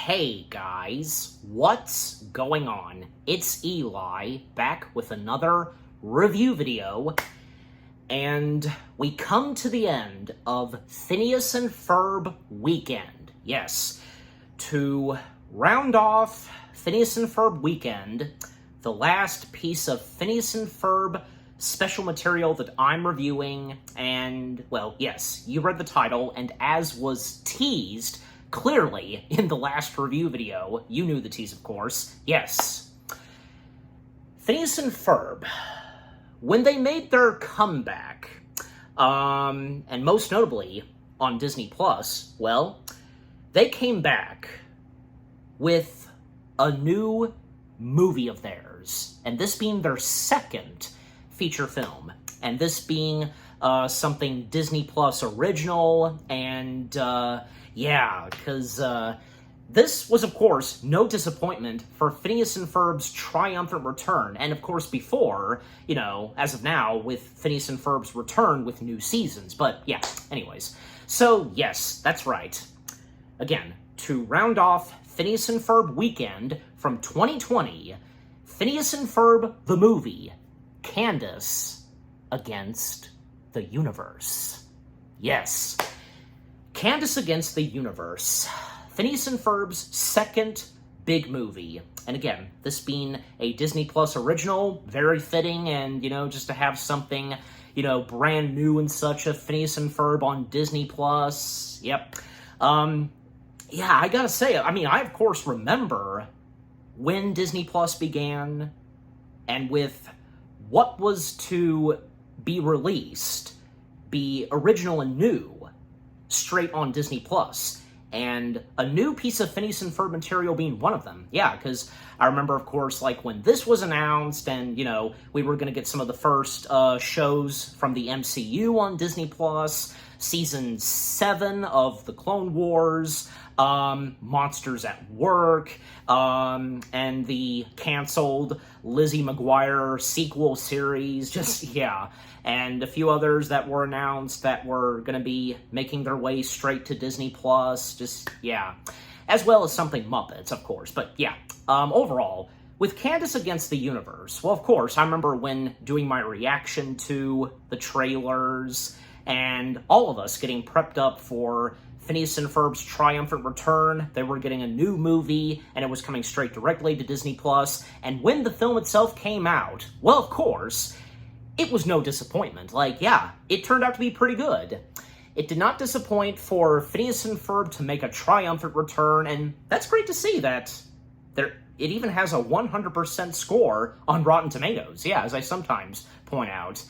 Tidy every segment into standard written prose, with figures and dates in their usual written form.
Hey guys, what's going on? It's Eli, back with another review video, and we come to the end of Phineas and Ferb weekend. Yes, to round off Phineas and Ferb weekend, the last piece of Phineas and Ferb special material that I'm reviewing, and, well, yes, you read the title, and as was teased clearly in the last review video, you knew the tease, of course, yes. Phineas and Ferb, when they made their comeback, and most notably on Disney+, well, they came back with a new movie of theirs, and this being their second feature film, and this being something Disney Plus original, and yeah, because this was, of course, no disappointment for Phineas and Ferb's triumphant return, and of course before, you know, as of now, with Phineas and Ferb's return with new seasons, but yeah, anyways. So, yes, that's right. Again, to round off Phineas and Ferb weekend from 2020, Phineas and Ferb the movie, Candace against the universe. Yes. Candace against the universe. Phineas and Ferb's second big movie. And again, this being a Disney Plus original, very fitting, and, you know, just to have something, you know, brand new and such of Phineas and Ferb on Disney Plus. Yep. Yeah, I gotta say, I mean, I of course remember when Disney Plus began, and with what was to be released, be original and new, straight on Disney Plus, and a new piece of Phineas and Ferb material being one of them. Yeah, because I remember, of course, like when this was announced, and, you know, we were going to get some of the first shows from the MCU on Disney Plus, Season 7 of The Clone Wars, Monsters at Work, and the canceled Lizzie McGuire sequel series, just, yeah, and a few others that were announced that were going to be making their way straight to Disney Plus, just, yeah, as well as something Muppets, of course, but yeah, overall, with Candace against the universe, well, of course, I remember when doing my reaction to the trailers, and all of us getting prepped up for Phineas and Ferb's triumphant return. They were getting a new movie, and it was coming straight directly to Disney+, and when the film itself came out, well, of course, it was no disappointment. Like, yeah, it turned out to be pretty good. It did not disappoint for Phineas and Ferb to make a triumphant return, and that's great to see that it even has a 100% score on Rotten Tomatoes, yeah, as I sometimes point out.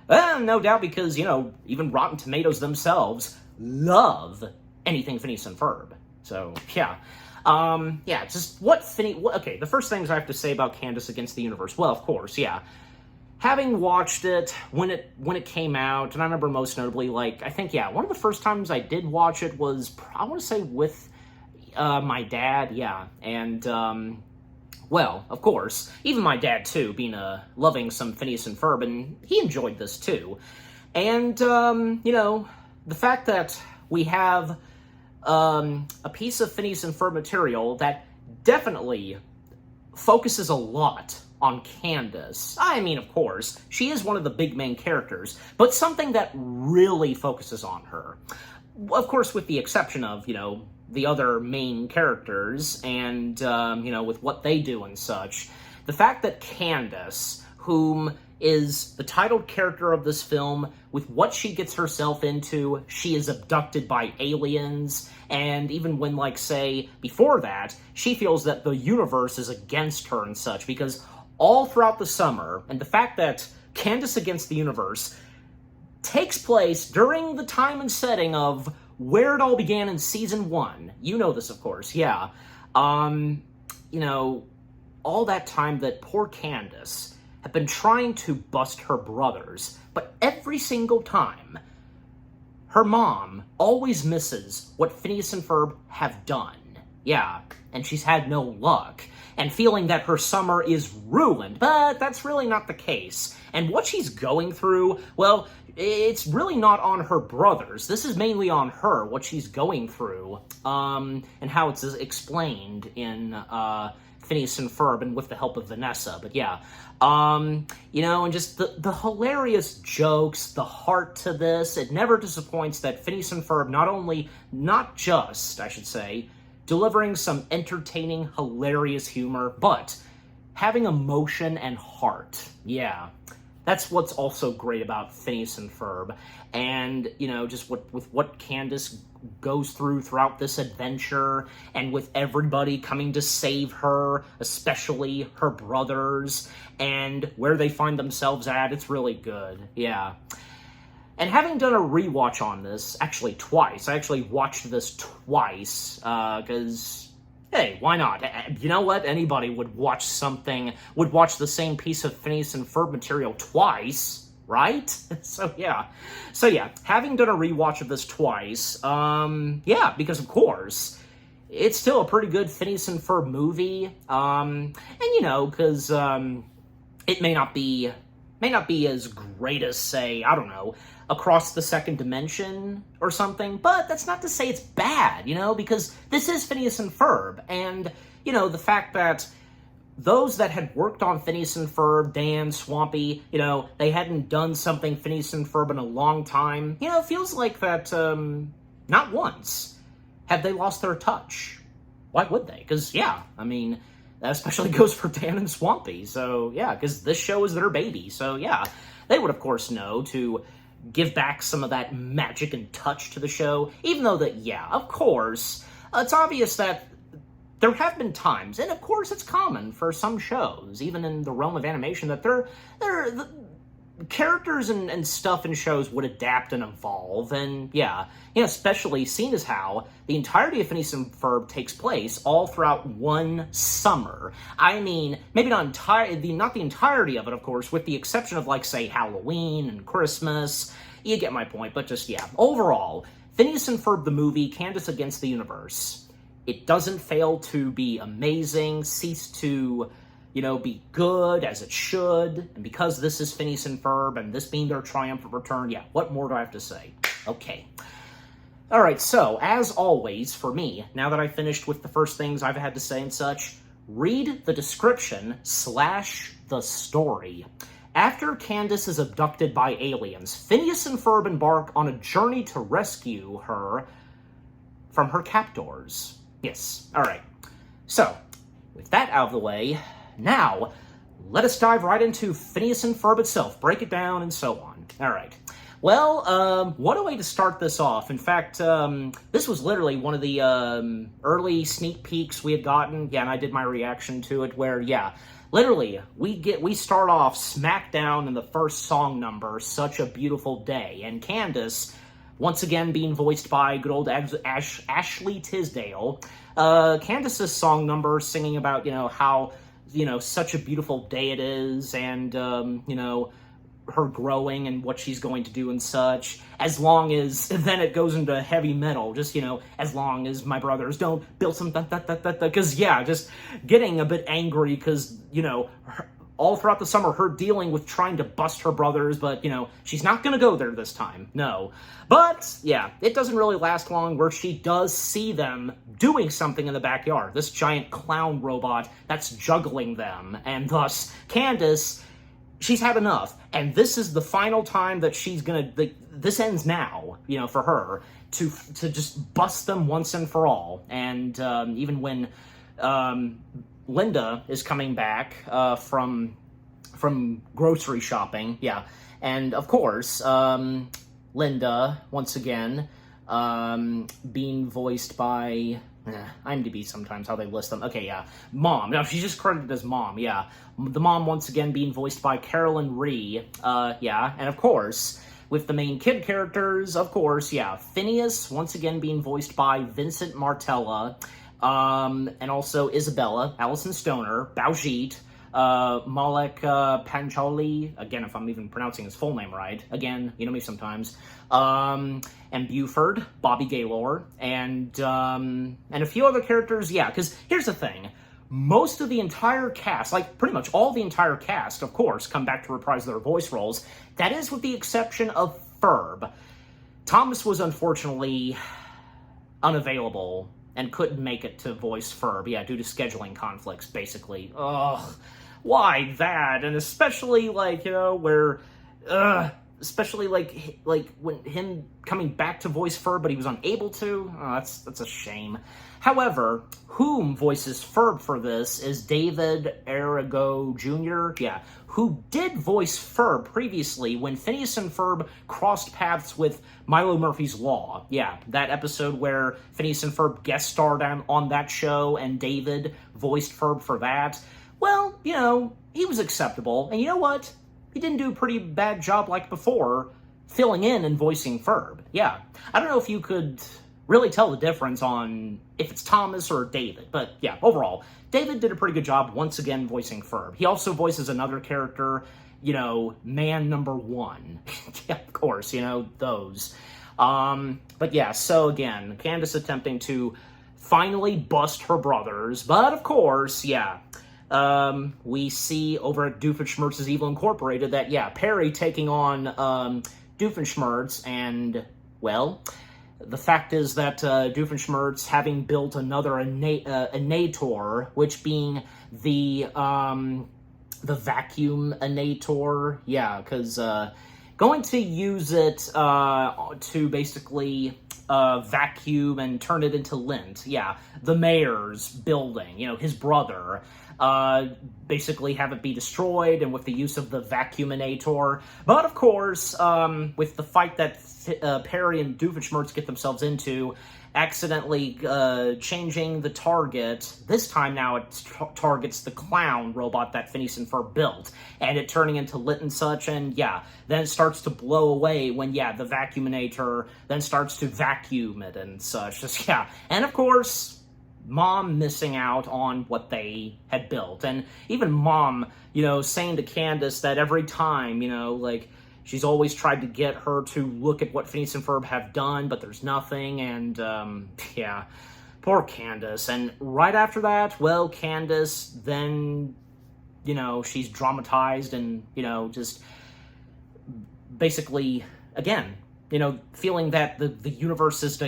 No doubt because, you know, even Rotten Tomatoes themselves love anything Phineas and Ferb. So, yeah. Yeah, just okay, the first things I have to say about Candace Against the Universe, well, of course, yeah. Having watched it when it came out, and I remember most notably, like, I think, yeah, one of the first times I did watch it was, I want to say, with my dad, yeah, and, well, of course, even my dad, too, being loving some Phineas and Ferb, and he enjoyed this, too. And, you know, the fact that we have a piece of Phineas and Ferb material that definitely focuses a lot on Candace. I mean, of course, she is one of the big main characters, but something that really focuses on her. Of course, with the exception of, you know, the other main characters, and, you know, with what they do and such. The fact that Candace, whom is the titled character of this film, with what she gets herself into, she is abducted by aliens, and even when, like, say, before that, she feels that the universe is against her and such, because all throughout the summer, and the fact that Candace Against the Universe takes place during the time and setting of where it all began in Season 1. You know this, of course, yeah. You know, all that time that poor Candace had been trying to bust her brothers, but every single time, her mom always misses what Phineas and Ferb have done. Yeah, and she's had no luck, and feeling that her summer is ruined, but that's really not the case. And what she's going through, well, it's really not on her brothers. This is mainly on her, what she's going through, and how it's explained in Phineas and Ferb, and with the help of Vanessa. But yeah, you know, and just the hilarious jokes, the heart to this. It never disappoints that Phineas and Ferb not just, I should say, delivering some entertaining, hilarious humor, but having emotion and heart. Yeah. That's what's also great about Phineas and Ferb. And, you know, just with what Candace goes throughout this adventure, and with everybody coming to save her, especially her brothers, and where they find themselves at, it's really good. Yeah. And having done a rewatch on this, actually twice, I actually watched this twice, because, hey, why not? You know what? Anybody would watch the same piece of Phineas and Ferb material twice, right? So yeah, having done a rewatch of this twice, yeah, because of course, it's still a pretty good Phineas and Ferb movie, and you know, because, it may not be as great as, say, I don't know, Across the Second Dimension or something, but that's not to say it's bad, you know, because this is Phineas and Ferb, and, you know, the fact that those that had worked on Phineas and Ferb, Dan, Swampy, you know, they hadn't done something Phineas and Ferb in a long time, you know, it feels like that, not once have they lost their touch. Why would they? Because, yeah, I mean, that especially goes for Dan and Swampy, so, yeah, because this show is their baby, so, yeah, they would, of course, know to give back some of that magic and touch to the show, even though that, yeah, of course, it's obvious that there have been times, and of course it's common for some shows, even in the realm of animation, that the characters and stuff in shows would adapt and evolve, and yeah, you know, especially seeing as how the entirety of Phineas and Ferb takes place all throughout one summer. I mean, maybe not the entirety of it, of course, with the exception of, like, say, Halloween and Christmas. You get my point, but just, yeah, overall, Phineas and Ferb the movie, Candace Against the Universe, it doesn't fail to be amazing, cease to, you know, be good as it should, and because this is Phineas and Ferb, and this being their triumphant return, yeah, what more do I have to say? Okay. Alright, so, as always, for me, now that I've finished with the first things I've had to say and such, read the description / the story. After Candace is abducted by aliens, Phineas and Ferb embark on a journey to rescue her from her captors. Yes, alright. So, with that out of the way, now, let us dive right into Phineas and Ferb itself, break it down, and so on. Alright. Well, what a way to start this off. In fact, this was literally one of the early sneak peeks we had gotten. Yeah, and I did my reaction to it where, yeah, literally, we start off smack down in the first song number, Such a Beautiful Day. And Candace, once again being voiced by good old Ashley Tisdale, Candace's song number singing about, you know, how, you know, such a beautiful day it is, and, you know, her growing and what she's going to do and such, as long as, then it goes into heavy metal, just, you know, as long as my brothers don't build some because, yeah, just getting a bit angry, because, you know, all throughout the summer, her dealing with trying to bust her brothers, but, you know, she's not gonna go there this time, no. But, yeah, it doesn't really last long, where she does see them doing something in the backyard, this giant clown robot that's juggling them, and thus, Candace, she's had enough, and this is the final time that she's gonna, this ends now, you know, for her, to just bust them once and for all, and even when, Linda is coming back from grocery shopping, yeah, and of course, Linda, once again, being voiced by, IMDb sometimes, how they list them, okay, yeah, Mom, no, she's just credited as Mom, yeah, the mom once again being voiced by Carolyn Rhee, yeah, and of course, with the main kid characters, of course, yeah, Phineas, once again being voiced by Vincent Martella, and also Isabella, Alison Stoner, Baljeet, Malek Panchali, again, if I'm even pronouncing his full name right, again, you know me sometimes, and Buford, Bobby Gaylor, and a few other characters, yeah, because here's the thing, most of the entire cast, like pretty much all the entire cast, of course, come back to reprise their voice roles. That is with the exception of Ferb. Thomas was unfortunately unavailable and couldn't make it to voice Ferb, yeah, due to scheduling conflicts, basically. Ugh, why that? And especially, like, you know, where, especially, like when him coming back to voice Ferb, but he was unable to. Oh, that's a shame. However, whom voices Ferb for this is David Arrigo Jr., yeah, who did voice Ferb previously when Phineas and Ferb crossed paths with Milo Murphy's Law. Yeah, that episode where Phineas and Ferb guest starred on that show and David voiced Ferb for that. Well, you know, he was acceptable. And you know what? He didn't do a pretty bad job like before, filling in and voicing Ferb. Yeah, I don't know if you could really tell the difference on if it's Thomas or David, but yeah, overall, David did a pretty good job once again voicing Ferb. He also voices another character, you know, Man Number One. Yeah, of course, you know, those. But yeah, so again, Candace attempting to finally bust her brothers, but of course, yeah, we see over at Doofenshmirtz's Evil Incorporated that, yeah, Perry taking on Doofenshmirtz, and, well, the fact is that Doofenshmirtz, having built another Innator, which being the vacuum Innator, yeah, because going to use it to basically vacuum and turn it into lint, yeah, the mayor's building, you know, his brother, basically have it be destroyed, and with the use of the vacuuminator. But of course, with the fight that Perry and Doofenshmirtz get themselves into, accidentally changing the target. This time now it targets the clown robot that Phineas and Ferb built, and it turning into lit and such, and yeah, then it starts to blow away when, yeah, the vacuuminator then starts to vacuum it and such. Just, yeah, and of course, Mom missing out on what they had built, and even Mom, you know, saying to Candace that every time, you know, like, she's always tried to get her to look at what Phineas and Ferb have done, but there's nothing, and, yeah, poor Candace. And right after that, well, Candace then, you know, she's dramatized and, you know, just basically, again, you know, feeling that the universe is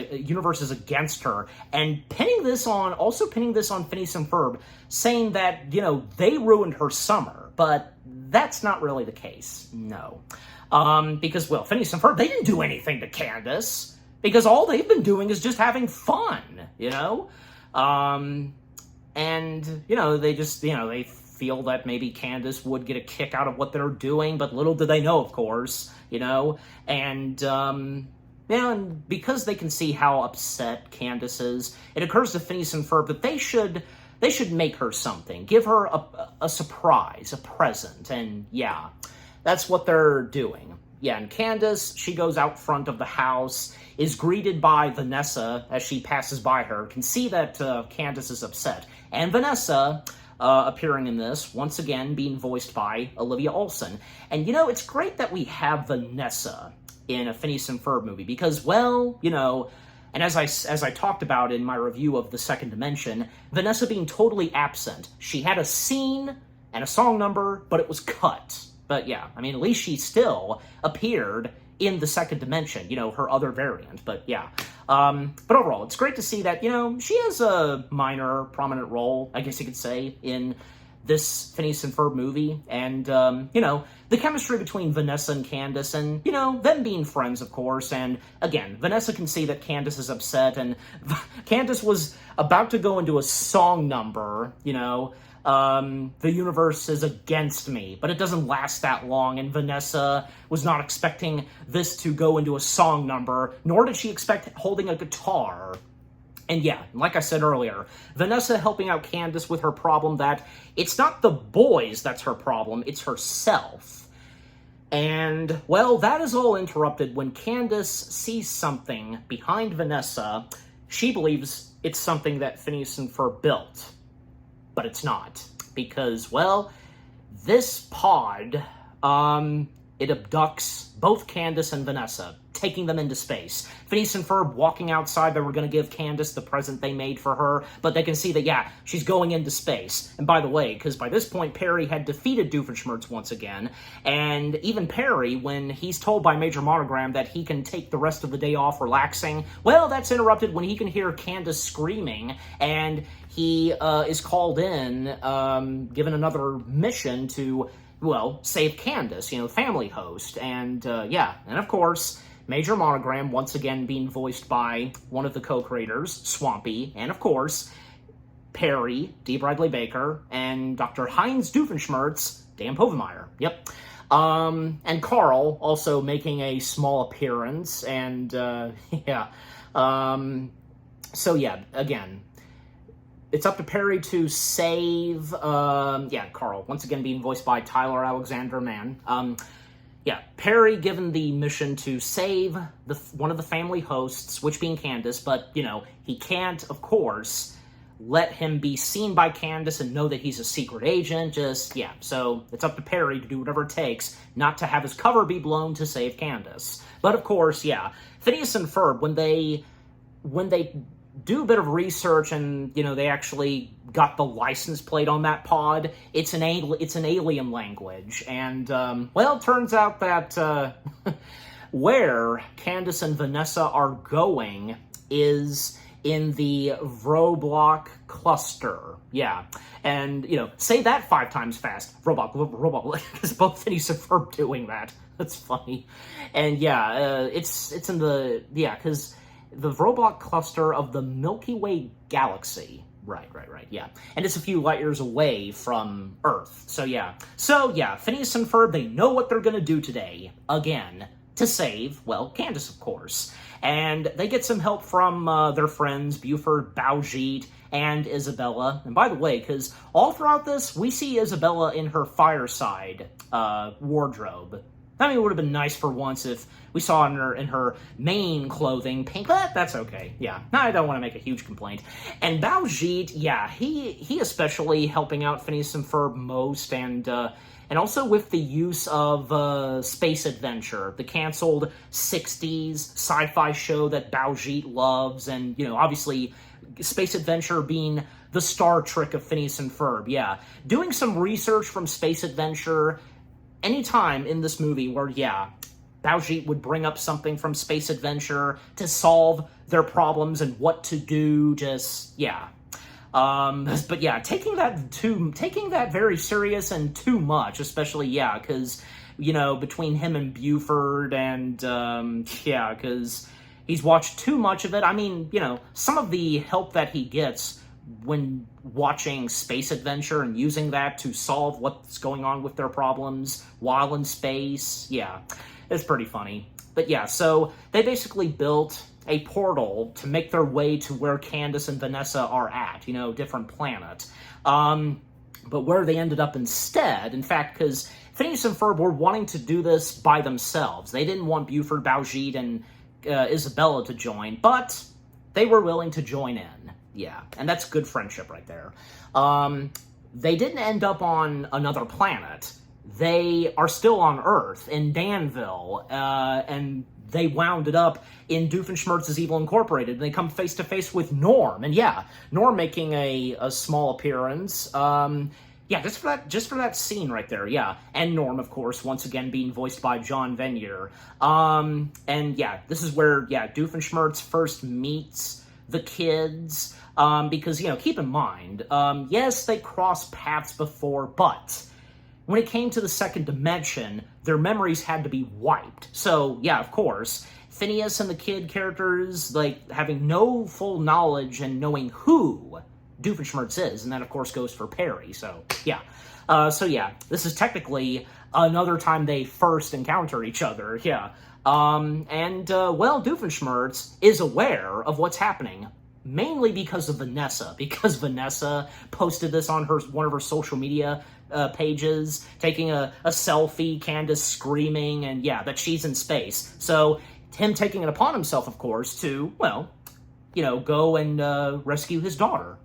against her, and pinning this on Phineas and Ferb, saying that, you know, they ruined her summer, but that's not really the case, no. Because, well, Phineas and Ferb, they didn't do anything to Candace, because all they've been doing is just having fun, you know? And, you know, they just, you know, they feel that maybe Candace would get a kick out of what they're doing, but little do they know, of course, you know? And, yeah, and because they can see how upset Candace is, it occurs to Phineas and Ferb that they should make her something, give her a surprise, a present, and yeah, that's what they're doing. Yeah, and Candace, she goes out front of the house, is greeted by Vanessa as she passes by her, can see that Candace is upset. And Vanessa, appearing in this, once again being voiced by Olivia Olson. And, you know, it's great that we have Vanessa in a Phineas and Ferb movie, because, well, you know, and as I talked about in my review of The Second Dimension, Vanessa being totally absent. She had a scene and a song number, but it was cut. But yeah, I mean, at least she still appeared in The Second Dimension, you know, her other variant. But yeah, but overall, it's great to see that, you know, she has a minor, prominent role, I guess you could say, in this Phineas and Ferb movie. And, you know, the chemistry between Vanessa and Candace, and, you know, them being friends, of course. And again, Vanessa can see that Candace is upset, and Candace was about to go into a song number, you know, the universe is against me, but it doesn't last that long, and Vanessa was not expecting this to go into a song number, nor did she expect holding a guitar. And yeah, like I said earlier, Vanessa helping out Candace with her problem that it's not the boys that's her problem, it's herself. And, well, that is all interrupted when Candace sees something behind Vanessa. She believes it's something that Phineas and Ferb built. But it's not, because, well, this pod, it abducts both Candace and Vanessa, taking them into space. Phineas and Ferb walking outside, they were going to give Candace the present they made for her, but they can see that, yeah, she's going into space. And by the way, because by this point, Perry had defeated Doofenshmirtz once again, and even Perry, when he's told by Major Monogram that he can take the rest of the day off relaxing, well, that's interrupted when he can hear Candace screaming, and he is called in, given another mission to, well, save Candace, family host. And, yeah, and of course, Major Monogram, once again being voiced by one of the co-creators, Swampy, and of course, Perry, D. Bradley Baker, and Dr. Heinz Doofenshmirtz, Dan Povenmire. Yep. And Carl also making a small appearance, and, yeah. So, yeah, again, it's up to Perry to save, Carl, once again being voiced by Tyler Alexander Mann. Perry given the mission to save one of the family hosts, which being Candace, but, he can't, of course, let him be seen by Candace and know that he's a secret agent, so it's up to Perry to do whatever it takes not to have his cover be blown to save Candace. But, of course, Phineas and Ferb, when they do a bit of research and, they actually got the license plate on that pod, it's an alien language. And, well, it turns out that where Candace and Vanessa are going is in the Roblox cluster. Yeah. And, say that 5 times fast. Roblox, because both Phineas and Ferb doing that. That's funny. And, it's in the, because the Roblox cluster of the Milky Way galaxy. Right, yeah. And it's a few light years away from Earth. So, Phineas and Ferb, they know what they're going to do today, again, to save, well, Candace, of course. And they get some help from their friends, Buford, Baljeet, and Isabella. And by the way, because all throughout this, we see Isabella in her fireside wardrobe. I mean, it would have been nice for once if we saw her in her main clothing, pink, but that's okay. Yeah, I don't want to make a huge complaint. And Baljeet, he especially helping out Phineas and Ferb most, and also with the use of Space Adventure, the canceled 60s sci-fi show that Baljeet loves, and, obviously Space Adventure being the Star Trek of Phineas and Ferb, Doing some research from Space Adventure anytime in this movie where, Baljeet would bring up something from Space Adventure to solve their problems and what to do, but taking that very serious and too much, especially, because, between him and Buford and, because he's watched too much of it. I mean, some of the help that he gets when watching Space Adventure and using that to solve what's going on with their problems while in space, it's pretty funny. But so they basically built a portal to make their way to where Candace and Vanessa are at, different planet. But where they ended up instead, in fact, because Phineas and Ferb were wanting to do this by themselves. They didn't want Buford, Baljeet, and Isabella to join, but they were willing to join in. And that's good friendship right there. They didn't end up on another planet. They are still on Earth, in Danville, and they wound it up in Doofenshmirtz's Evil Incorporated, and they come face-to-face with Norm, and Norm making a small appearance, just for that scene right there, and Norm, of course, once again being voiced by John Venier, and this is where, Doofenshmirtz first meets the kids, because, keep in mind, yes, they crossed paths before, but when it came to the second dimension, their memories had to be wiped. So, of course, Phineas and the kid characters, having no full knowledge and knowing who Doofenshmirtz is, and that, of course, goes for Perry, so, this is technically another time they first encounter each other, Doofenshmirtz is aware of what's happening, mainly because of Vanessa, because Vanessa posted this on one of her social media pages, taking a selfie, Candace screaming, and that she's in space. So, him taking it upon himself, of course, to, go and rescue his daughter.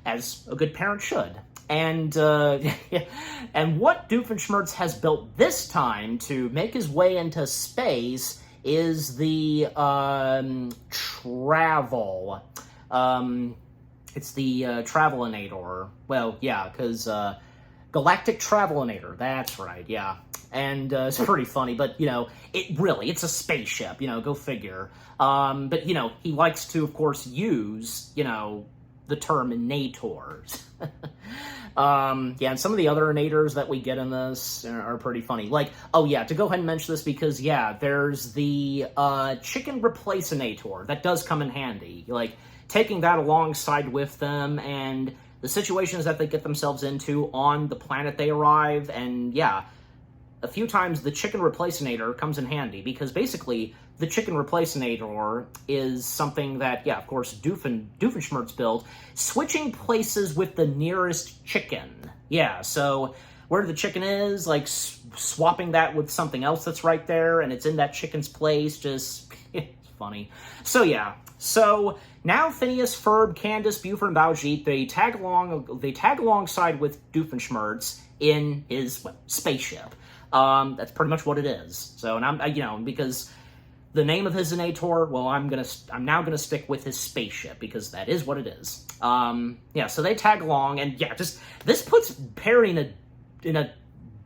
As a good parent should. And, and what Doofenshmirtz has built this time to make his way into space is the travel. It's the Travelinator. Well, yeah, because Galactic Travelinator. That's right, yeah. And it's pretty funny, but, you know, it's a spaceship, you know, go figure. But, you know, he likes to, of course, use, you know, the term nators. Yeah, and some of the other nators that we get in this are pretty funny. Like, oh yeah, to go ahead and mention this because, yeah, there's the chicken replacinator. That does come in handy. Like, taking that alongside with them and the situations that they get themselves into on the planet they arrive, and yeah, a few times the chicken replacinator comes in handy because basically the chicken replacinator is something that, yeah, of course, Doofenshmirtz built, switching places with the nearest chicken. Yeah, so where the chicken is, like, swapping that with something else that's right there, and it's in that chicken's place, just, it's funny. So, yeah. So, now Phineas, Ferb, Candace, Buford, and Baljeet, they tag alongside with Doofenshmirtz in his spaceship. That's pretty much what it is. So, and I'm, you know, because the name of his Nator, well, I'm now gonna stick with his spaceship because that is what it is. Yeah, so they tag along, and yeah, just this puts Perry in a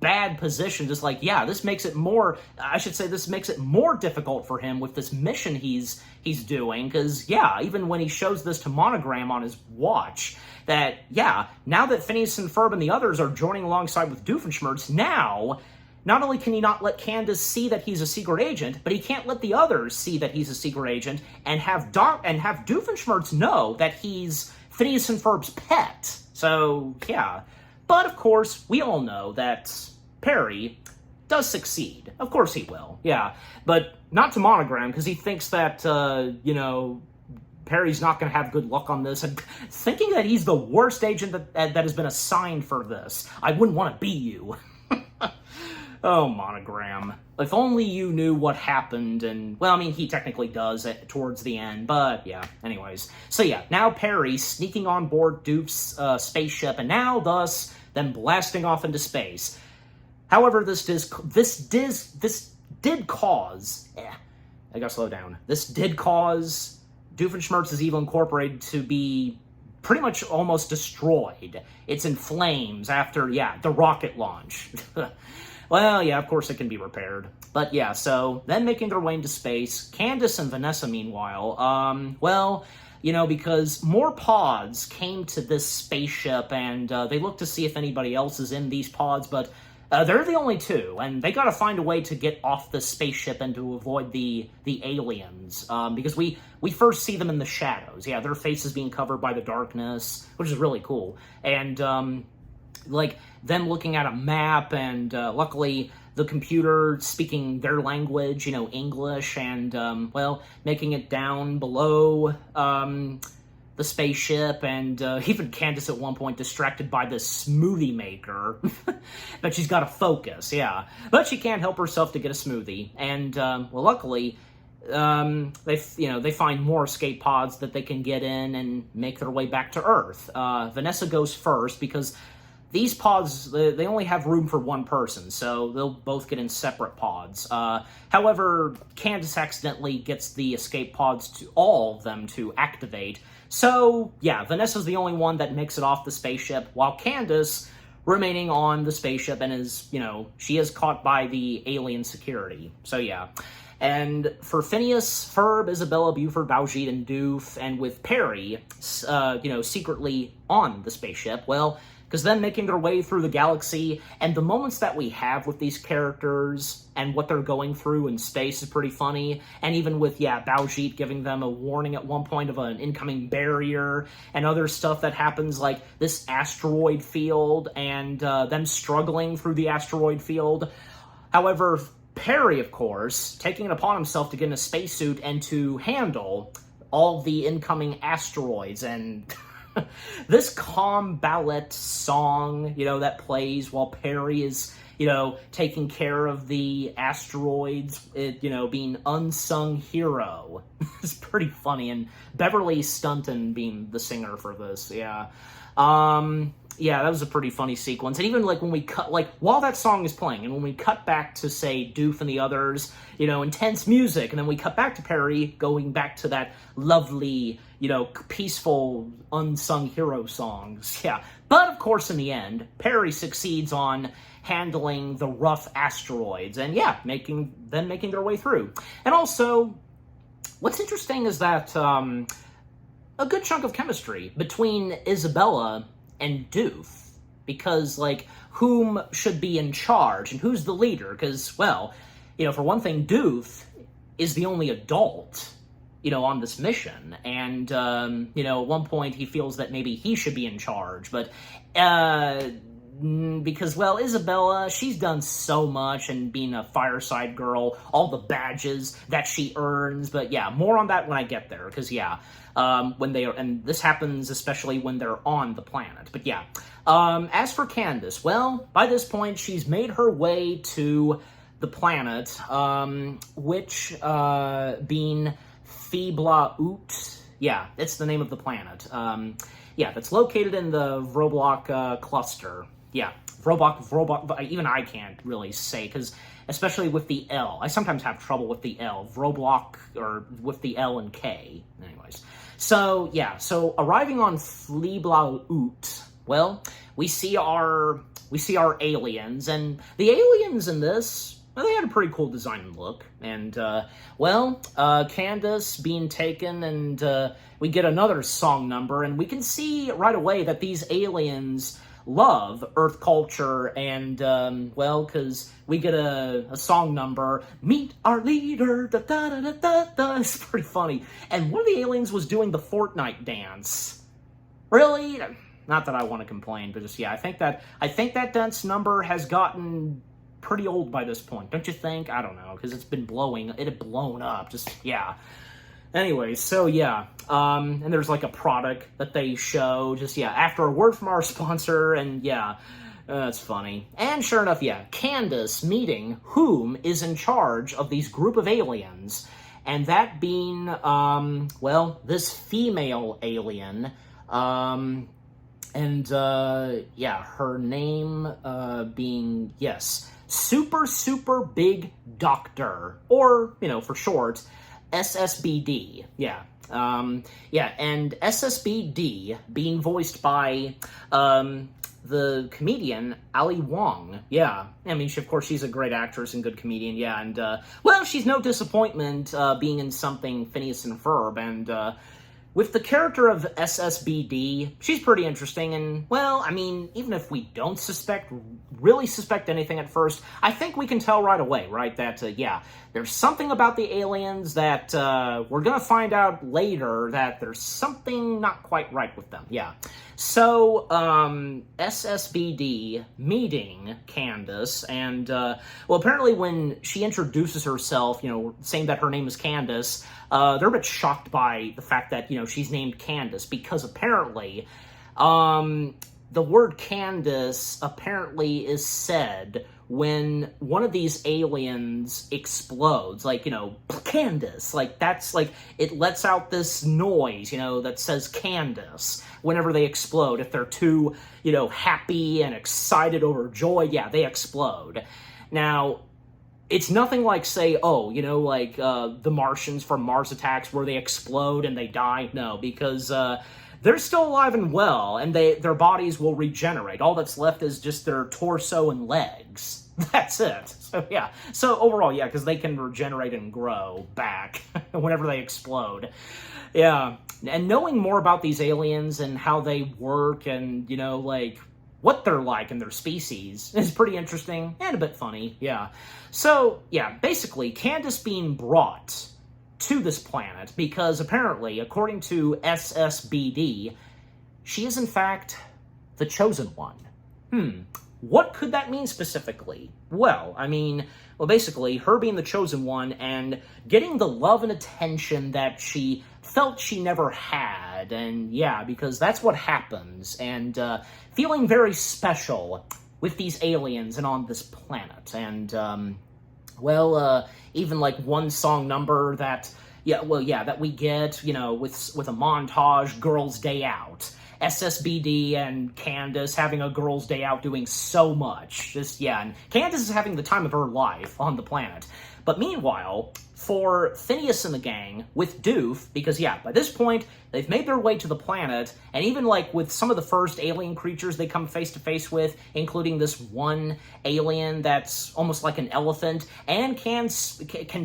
bad position. Just like, yeah, this makes it more. I should say this makes it more difficult for him with this mission he's doing. Because yeah, even when he shows this to Monogram on his watch, that yeah, now that Phineas and Ferb and the others are joining alongside with Doofenshmirtz, now not only can he not let Candace see that he's a secret agent, but he can't let the others see that he's a secret agent and have Doofenshmirtz know that he's Phineas and Ferb's pet. So, yeah. But, of course, we all know that Perry does succeed. Of course he will, yeah. But not to Monogram, because he thinks that, you know, Perry's not going to have good luck on this, and thinking that he's the worst agent that has been assigned for this. I wouldn't want to be you. Oh, Monogram. If only you knew what happened, and, well, I mean, he technically does towards the end, but, yeah, anyways. So, yeah, now Perry sneaking on board Doof's spaceship, and now, thus, them blasting off into space. However, this did cause... I gotta slow down. This did cause Doofenshmirtz's Evil Incorporated to be pretty much almost destroyed. It's in flames after, yeah, the rocket launch. Well, yeah, of course it can be repaired. But yeah, so then making their way into space, Candace and Vanessa, meanwhile, well, you know, because more pods came to this spaceship, and they look to see if anybody else is in these pods, but they're the only two, and they gotta find a way to get off the spaceship and to avoid the aliens, because we first see them in the shadows. Yeah, their faces being covered by the darkness, which is really cool. And, like, them looking at a map, and luckily the computer speaking their language, you know, English, and, well, making it down below the spaceship, and even Candace at one point distracted by this smoothie maker. But she's got to focus, yeah. But she can't help herself to get a smoothie, and, well, luckily... they find more escape pods that they can get in and make their way back to Earth. Vanessa goes first because these pods, they only have room for one person, so they'll both get in separate pods. However, Candace accidentally gets the escape pods, all of them, to activate. So, yeah, Vanessa's the only one that makes it off the spaceship, while Candace remaining on the spaceship and is, you know, she is caught by the alien security. So, yeah. And for Phineas, Ferb, Isabella, Buford, Baljeet, and Doof, and with Perry, you know, secretly on the spaceship, well, because then making their way through the galaxy, and the moments that we have with these characters and what they're going through in space is pretty funny. And even with, yeah, Baljeet giving them a warning at one point of an incoming barrier, and other stuff that happens, like this asteroid field, and them struggling through the asteroid field. However, Perry, of course, taking it upon himself to get in a spacesuit and to handle all the incoming asteroids, and this calm ballad song, you know, that plays while Perry is, you know, taking care of the asteroids, you know, being unsung hero. It's pretty funny, and Beverly Stunton being the singer for this, yeah. yeah, that was a pretty funny sequence. And even, like, when we cut, like, while that song is playing, and when we cut back to, say, Doof and the others, you know, intense music, and then we cut back to Perry, going back to that lovely, you know, peaceful, unsung hero songs. Yeah. But, of course, in the end, Perry succeeds on handling the rough asteroids, and, yeah, making their way through. And also, what's interesting is that, a good chunk of chemistry between Isabella and Doof, because, like, whom should be in charge and who's the leader? Because, well, you know, for one thing, Doof is the only adult, you know, on this mission, and, you know, at one point he feels that maybe he should be in charge, but, because, well, Isabella, she's done so much, and being a fireside girl, all the badges that she earns, but yeah, more on that when I get there, because, yeah, when they are, and this happens especially when they're on the planet, but yeah. As for Candace, well, by this point, she's made her way to the planet, which, being Fibla-Oot, yeah, it's the name of the planet, yeah, that's located in the Vroblok, cluster. Yeah, Vroblok, even I can't really say, because especially with the L. I sometimes have trouble with the L. Vroblok, or with the L and K. Anyways. So, yeah, so arriving on Fibla-Oot, well, we see our aliens, and the aliens in this, well, they had a pretty cool design and look, and, well, Candace being taken, and, we get another song number, and we can see right away that these aliens love Earth culture, and, well, because we get a song number, Meet Our Leader, da-da-da-da-da, it's pretty funny, and one of the aliens was doing the Fortnite dance. Really? Not that I want to complain, but just, yeah, I think that dance number has gotten pretty old by this point, don't you think? I don't know, because it had blown up, just, yeah. Anyways, so yeah, and there's like a product that they show, just, yeah, after a word from our sponsor, and yeah, that's funny. And sure enough, yeah, Candace meeting whom is in charge of these group of aliens, and that being, well, this female alien, and, yeah, her name, being, yes, Super Big Doctor, or, you know, for short, SSBD, yeah. Yeah, and SSBD being voiced by, the comedian Ali Wong, yeah. I mean, of course, she's a great actress and good comedian, yeah, and, well, she's no disappointment, being in something Phineas and Ferb, and, with the character of SSBD, she's pretty interesting, and, well, I mean, even if we don't really suspect anything at first, I think we can tell right away, right, that, yeah, there's something about the aliens that, we're gonna find out later that there's something not quite right with them, yeah. So, SSBD meeting Candace, and, well, apparently when she introduces herself, you know, saying that her name is Candace, they're a bit shocked by the fact that, you know, she's named Candace, because apparently, the word Candace apparently is said when one of these aliens explodes, like, you know, Candace, like, that's, like, it lets out this noise, you know, that says Candace whenever they explode. If they're too, you know, happy and excited, overjoyed, yeah, they explode. Now, it's nothing like, say, oh, you know, like, the Martians from Mars Attacks, where they explode and they die. No, because, they're still alive and well, and their bodies will regenerate. All that's left is just their torso and legs. That's it. So, yeah. So, overall, yeah, because they can regenerate and grow back whenever they explode. Yeah. And knowing more about these aliens and how they work and, you know, like, what they're like in their species is pretty interesting and a bit funny, yeah. So, yeah, basically, Candace being brought to this planet because apparently, according to SSBD, she is in fact the chosen one. What could that mean specifically? Well, I mean, basically, her being the chosen one and getting the love and attention that she felt she never had, and yeah, because that's what happens, and feeling very special with these aliens and on this planet, and, well, even like one song number that, that we get, you know, with a montage, Girls' Day Out. SSBD and Candace having a girls' day out doing so much. Just, yeah, and Candace is having the time of her life on the planet. But meanwhile, for Phineas and the gang, with Doof, because, yeah, by this point, they've made their way to the planet, and even, like, with some of the first alien creatures they come face-to-face with, including this one alien that's almost like an elephant, and can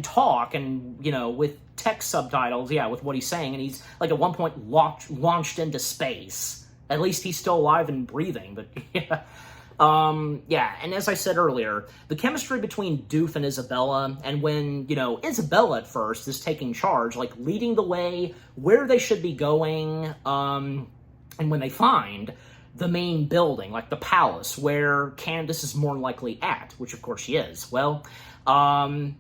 talk, and, you know, with text subtitles, yeah, with what he's saying, and he's, like, at one point launched into space. At least he's still alive and breathing, but, yeah. Yeah, and as I said earlier, the chemistry between Doof and Isabella, and when, you know, Isabella at first is taking charge, like, leading the way, where they should be going, and when they find the main building, like the palace, where Candace is more likely at, which of course she is, well, them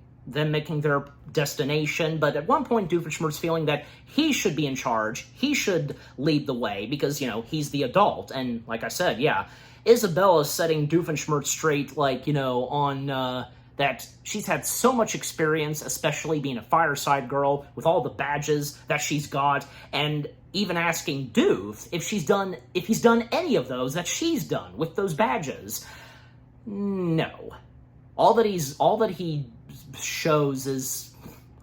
making their destination, but at one point Doofenshmirtz feeling that he should be in charge, he should lead the way, because, you know, he's the adult, and like I said, yeah, Isabella's setting Doofenshmirtz straight, like, you know, on, that she's had so much experience, especially being a fireside girl, with all the badges that she's got, and even asking Doof if he's done any of those that she's done with those badges. No. All that he shows is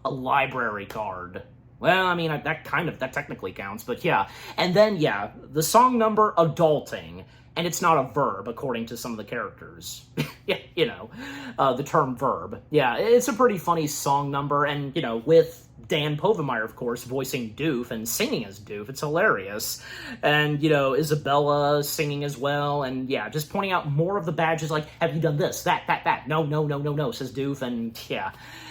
a library card. Well, I mean, that technically counts, but yeah. And then, yeah, the song number, Adulting. And it's not a verb, according to some of the characters. Yeah, you know, the term verb. Yeah, it's a pretty funny song number, and, you know, with Dan Povenmire, of course, voicing Doof and singing as Doof, it's hilarious. And, you know, Isabella singing as well, and, yeah, just pointing out more of the badges, like, have you done this, that, no, says Doof, and, yeah.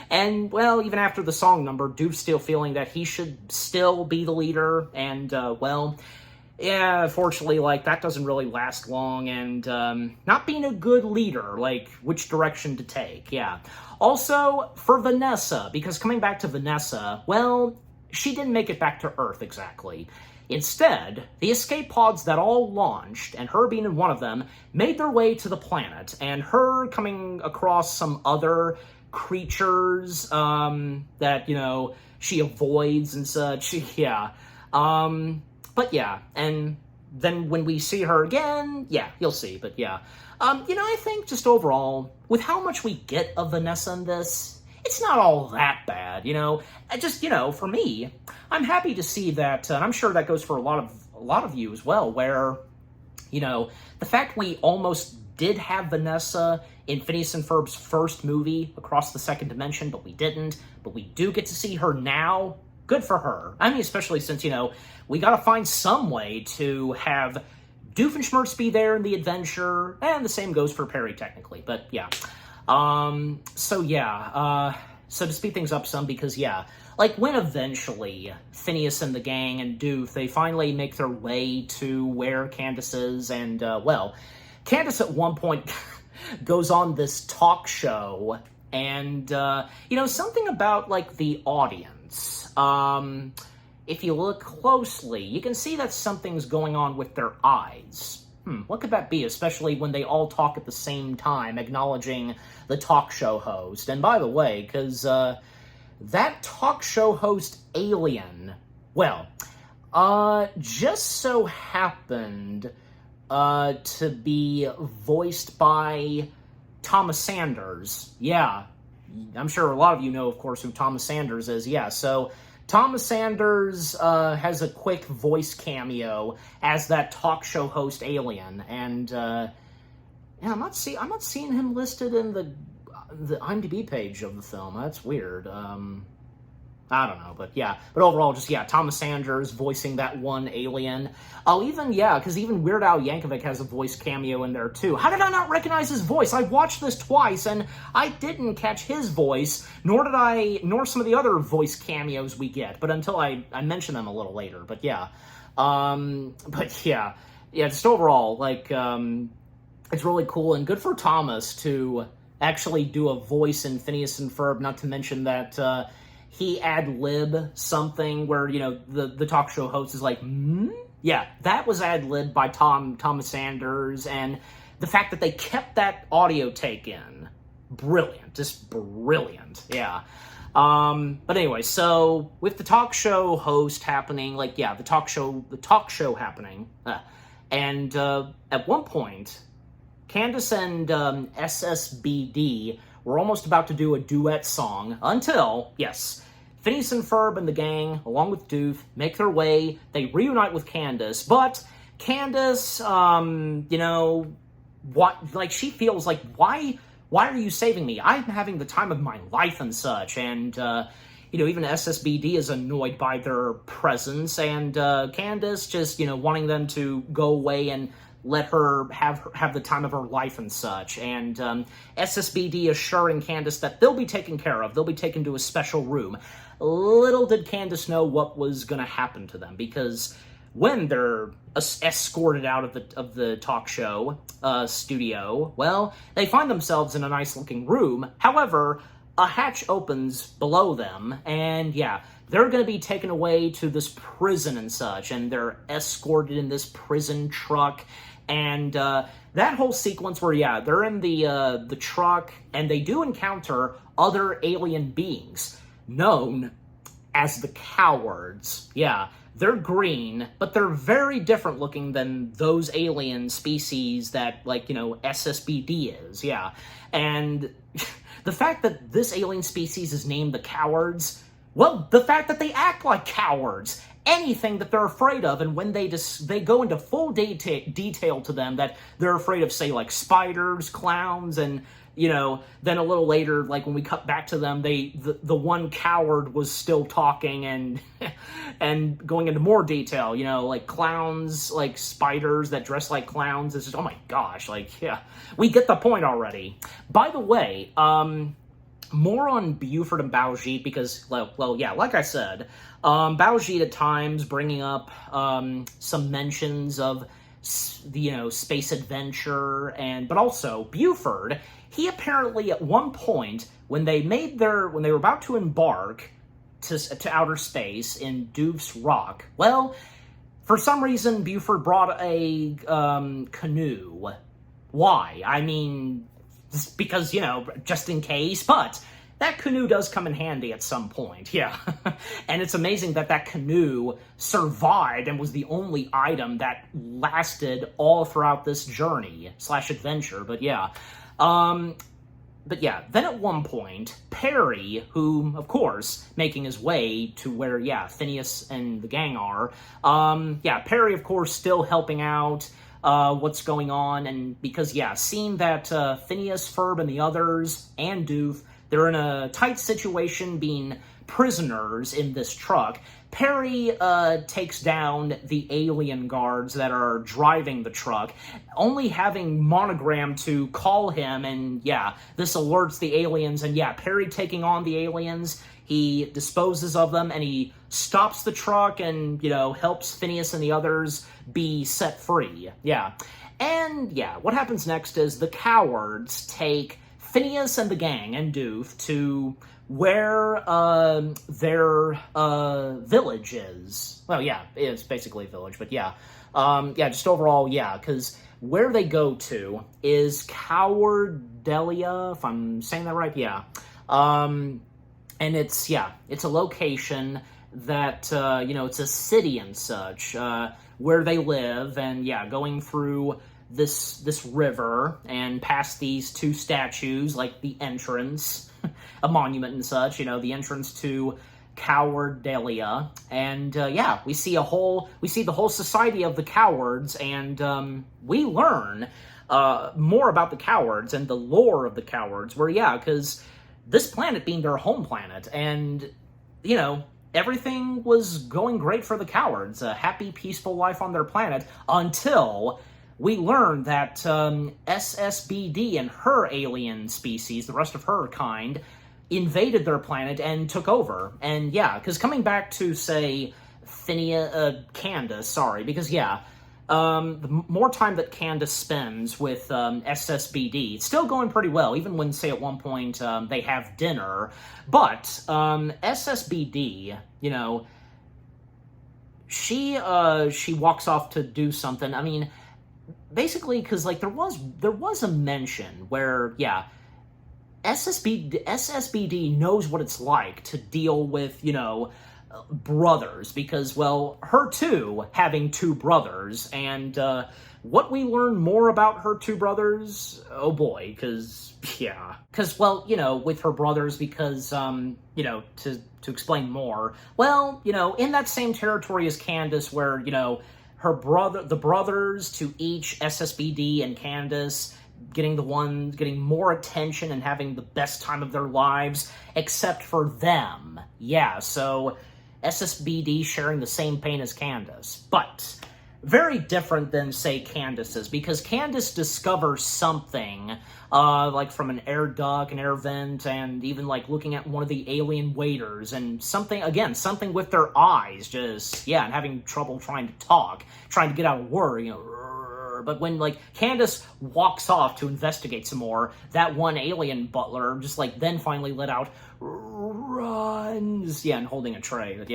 And, well, even after the song number, Doof's still feeling that he should still be the leader, and, well, yeah, fortunately, like, that doesn't really last long, and, not being a good leader, like, which direction to take, yeah. Also, for Vanessa, because coming back to Vanessa, well, she didn't make it back to Earth, exactly. Instead, the escape pods that all launched, and her being in one of them, made their way to the planet, and her coming across some other creatures, that, you know, she avoids and such, yeah. But yeah, and then when we see her again, yeah, you'll see, but yeah. You know, I think just overall, with how much we get of Vanessa in this, it's not all that bad, you know? Just, you know, for me, I'm happy to see that, and I'm sure that goes for a lot of you as well, where, you know, the fact we almost did have Vanessa in Phineas and Ferb's first movie, Across the Second Dimension, but we didn't, but we do get to see her now. Good for her. I mean, especially since, you know, we gotta find some way to have Doofenshmirtz be there in the adventure, and the same goes for Perry, technically, but yeah. So yeah, so to speed things up some, because yeah, like, when eventually Phineas and the gang and Doof, they finally make their way to where Candace is, and, well, Candace at one point goes on this talk show, and, you know, something about, like, the audience. If you look closely, you can see that something's going on with their eyes. What could that be, especially when they all talk at the same time, acknowledging the talk show host? And by the way, because, that talk show host alien, well, just so happened, to be voiced by Thomas Sanders. Yeah, I'm sure a lot of you know, of course, who Thomas Sanders is. Yeah, so Thomas Sanders has a quick voice cameo as that talk show host alien, and yeah, I'm not seeing him listed in the IMDb page of the film. That's weird. I don't know, but yeah. But overall, just, yeah, Thomas Sanders voicing that one alien. Oh, even, yeah, because even Weird Al Yankovic has a voice cameo in there, too. How did I not recognize his voice? I watched this twice, and I didn't catch his voice, nor some of the other voice cameos we get, but until I mention them a little later, but yeah. But yeah, just overall, like, it's really cool, and good for Thomas to actually do a voice in Phineas and Ferb, not to mention that, he ad-lib something where, you know, the talk show host is like, Yeah, that was ad-libbed by Thomas Sanders, and the fact that they kept that audio take in, brilliant, just brilliant, yeah. But anyway, so with the talk show host happening, like, yeah, the talk show happening, and at one point, Candace and SSBD were almost about to do a duet song until, yes, Phineas and Ferb and the gang, along with Doof, make their way. They reunite with Candace, but Candace, what, like, she feels like, why are you saving me? I'm having the time of my life and such, and, even SSBD is annoyed by their presence, and Candace just, wanting them to go away and let her have the time of her life and such, and SSBD assuring Candace that they'll be taken care of, they'll be taken to a special room. Little did Candace know what was going to happen to them, because when they're escorted out of the talk show studio, well, they find themselves in a nice-looking room. However, a hatch opens below them, and yeah, they're going to be taken away to this prison and such, and they're escorted in this prison truck, and that whole sequence where, yeah, they're in the truck, and they do encounter other alien beings known as the Cowards. Yeah, they're green, but they're very different looking than those alien species that, like, SSBD is, yeah. And the fact that this alien species is named the Cowards, well, the fact that they act like cowards, anything that they're afraid of, and when they go into full detail to them that they're afraid of, say, like spiders, clowns, and then a little later, like when we cut back to them, the one coward was still talking and and going into more detail, like clowns, like spiders that dress like clowns. It's just, oh my gosh, like, yeah, we get the point already. By the way, more on Buford and Baljeet, because, well, yeah, like I said, Baljeet at times bringing up some mentions of space adventure, but also Buford. He apparently at one point, when they were about to embark to outer space in Doof's Rock, well, for some reason Buford brought a canoe. Why? I mean, because, just in case, but that canoe does come in handy at some point, yeah. And it's amazing that canoe survived and was the only item that lasted all throughout this journey / adventure, but yeah. But yeah, then at one point, Perry, who, of course, making his way to where, yeah, Phineas and the gang are, Perry, of course, still helping out, what's going on, and because, yeah, seeing that Phineas, Ferb, and the others, and Doof, they're in a tight situation being prisoners in this truck, Perry takes down the alien guards that are driving the truck, only having Monogram to call him, and yeah, this alerts the aliens, and yeah, Perry taking on the aliens, he disposes of them, and he stops the truck and, helps Phineas and the others be set free, yeah. And yeah, what happens next is the Cowards take Phineas and the gang and Doof to where their village is. Well, yeah, it's basically a village, but yeah. Just overall, yeah, because where they go to is Cowardelia, if I'm saying that right, yeah. And it's a location that, it's a city and such, where they live, and yeah, going through this river and past these two statues, like the entrance, a monument and such, the entrance to Cowardelia, and we see the whole society of the Cowards, and we learn more about the Cowards and the lore of the Cowards, where, yeah, because this planet being their home planet, and, everything was going great for the Cowards, a happy, peaceful life on their planet, until we learn that SSBD and her alien species, the rest of her kind, invaded their planet and took over. And yeah, because coming back to, say, Candace, because yeah, the more time that Candace spends with SSBD, it's still going pretty well, even when, say, at one point they have dinner. But SSBD, she walks off to do something. I mean, basically, because, like, there was a mention where, yeah, SSBD knows what it's like to deal with, brothers, because, well, her too, having two brothers, and, what we learn more about her two brothers, oh boy, because, well, with her brothers, because, to explain more, well, in that same territory as Candace, where, the brothers to each SSBD and Candace getting more attention and having the best time of their lives, except for them. Yeah, so SSBD sharing the same pain as Candace, but very different than, say, Candace's, because Candace discovers something, like from an air duct, an air vent, and even, like, looking at one of the alien waiters, and something with their eyes, and having trouble trying to talk, trying to get out a word, but when, like, Candace walks off to investigate some more, that one alien butler just, like, then finally let out, runs, and holding a tray,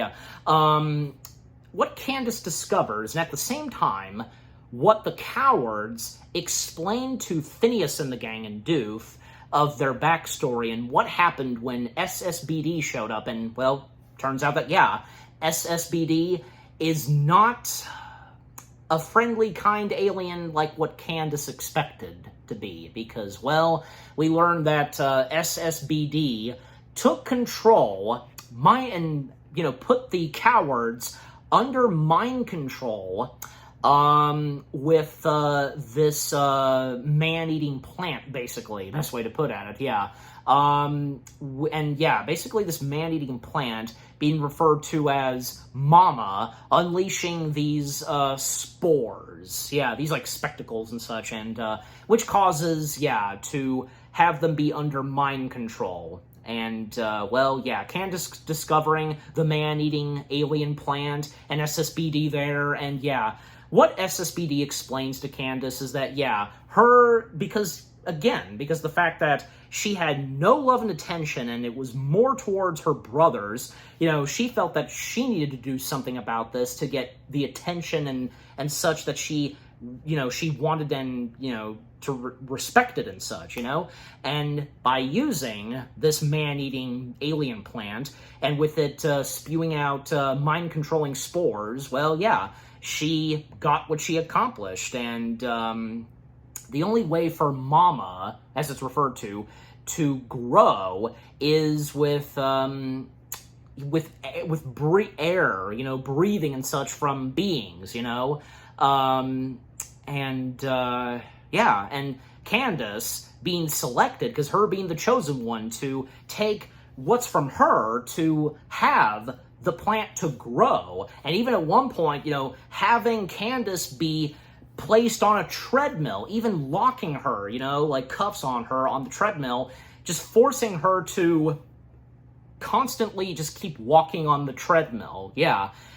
what Candace discovers, and at the same time, what the cowards explain to Phineas and the gang and Doof of their backstory and what happened when SSBD showed up, and, well, turns out that, SSBD is not a friendly, kind alien like what Candace expected to be, because, well, we learned that SSBD took control, put the cowards under mind control with this man-eating plant, basically. Best way to put it, basically this man-eating plant being referred to as Mama, unleashing these spores. these like spectacles and such, and which causes, to have them be under mind control. And, Candace discovering the man-eating alien plant, and SSBD there, and what SSBD explains to Candace is that, because the fact that she had no love and attention, and it was more towards her brothers, she felt that she needed to do something about this to get the attention and such that she wanted and, to respect it and such, and by using this man-eating alien plant, and with it spewing out mind-controlling spores, she got what she accomplished, and the only way for Mama, as it's referred to grow is with air, breathing and such from beings, and Candace being selected, because her being the chosen one to take what's from her to have the plant to grow, and even at one point, having Candace be placed on a treadmill, even locking her, like cuffs on her on the treadmill, just forcing her to constantly just keep walking on the treadmill,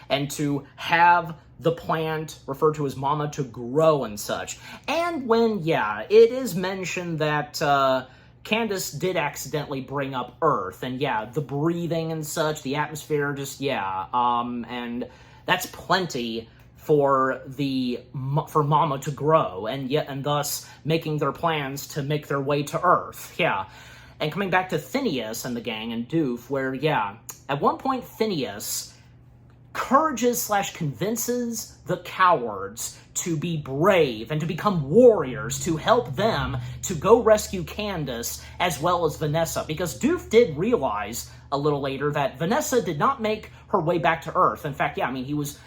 and to have the plant, referred to as Mama, to grow and such. And when, it is mentioned that Candace did accidentally bring up Earth, and the breathing and such, the atmosphere, and that's plenty for Mama to grow, and thus making their plans to make their way to Earth, And coming back to Phineas and the gang and Doof, where, at one point Phineas encourages/convinces the cowards to be brave and to become warriors, to help them to go rescue Candace as well as Vanessa, because Doof did realize a little later that Vanessa did not make her way back to Earth. In fact, he was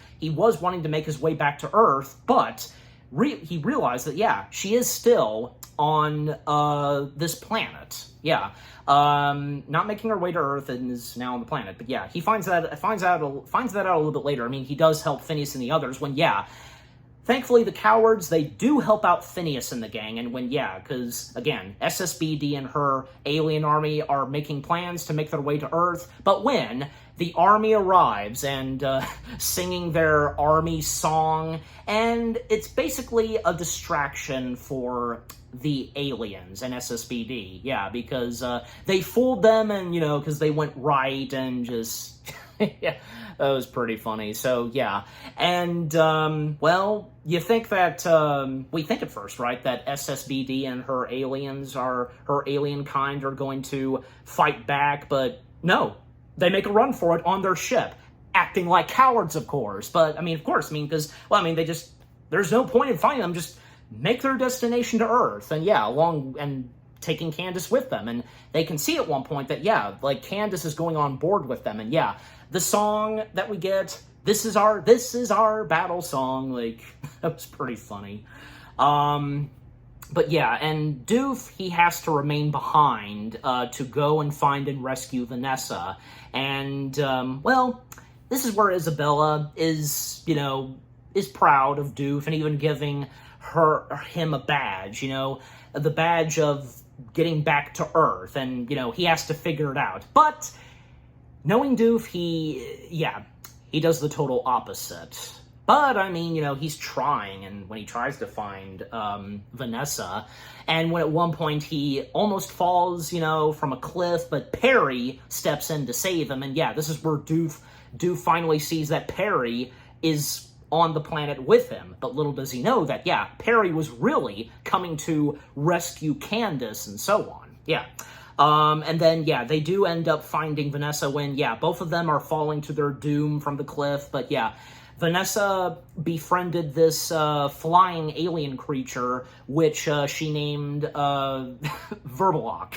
wanting to make his way back to Earth, but he realized that, she is still on this planet. Not making her way to Earth and is now on the planet. But he finds that out a little bit later. He does help Phineas and the others when, thankfully the cowards, they do help out Phineas and the gang, and when, because, again, SSBD and her alien army are making plans to make their way to Earth, but when the army arrives and singing their army song, and it's basically a distraction for the aliens and SSBD. Yeah, because they fooled them, and, you know, because they went right and just... yeah, that was pretty funny. So, yeah. And, well, you think that, we think at first, right, that SSBD and her alien kind are going to fight back, but no. They make a run for it on their ship, acting like cowards, of course. But, I mean, of course, because, well, I mean, there's no point in fighting them, just make their destination to Earth, and, yeah, and taking Candace with them. And they can see at one point that, yeah, like, Candace is going on board with them, and, yeah, the song that we get, this is our battle song, like, that was pretty funny. But yeah, and Doof, he has to remain behind to go and find and rescue Vanessa. And, well, this is where Isabella is, you know, is proud of Doof and even giving him a badge, you know, the badge of getting back to Earth. And, you know, he has to figure it out. But knowing Doof, he does the total opposite. But, I mean, you know, he's trying, and when he tries to find Vanessa, and when at one point he almost falls, you know, from a cliff, but Perry steps in to save him, and yeah, this is where Doof finally sees that Perry is on the planet with him, but little does he know that, yeah, Perry was really coming to rescue Candace and so on, yeah. And then, yeah, they do end up finding Vanessa when, yeah, both of them are falling to their doom from the cliff, but yeah, Vanessa befriended this flying alien creature, which she named Verbalok,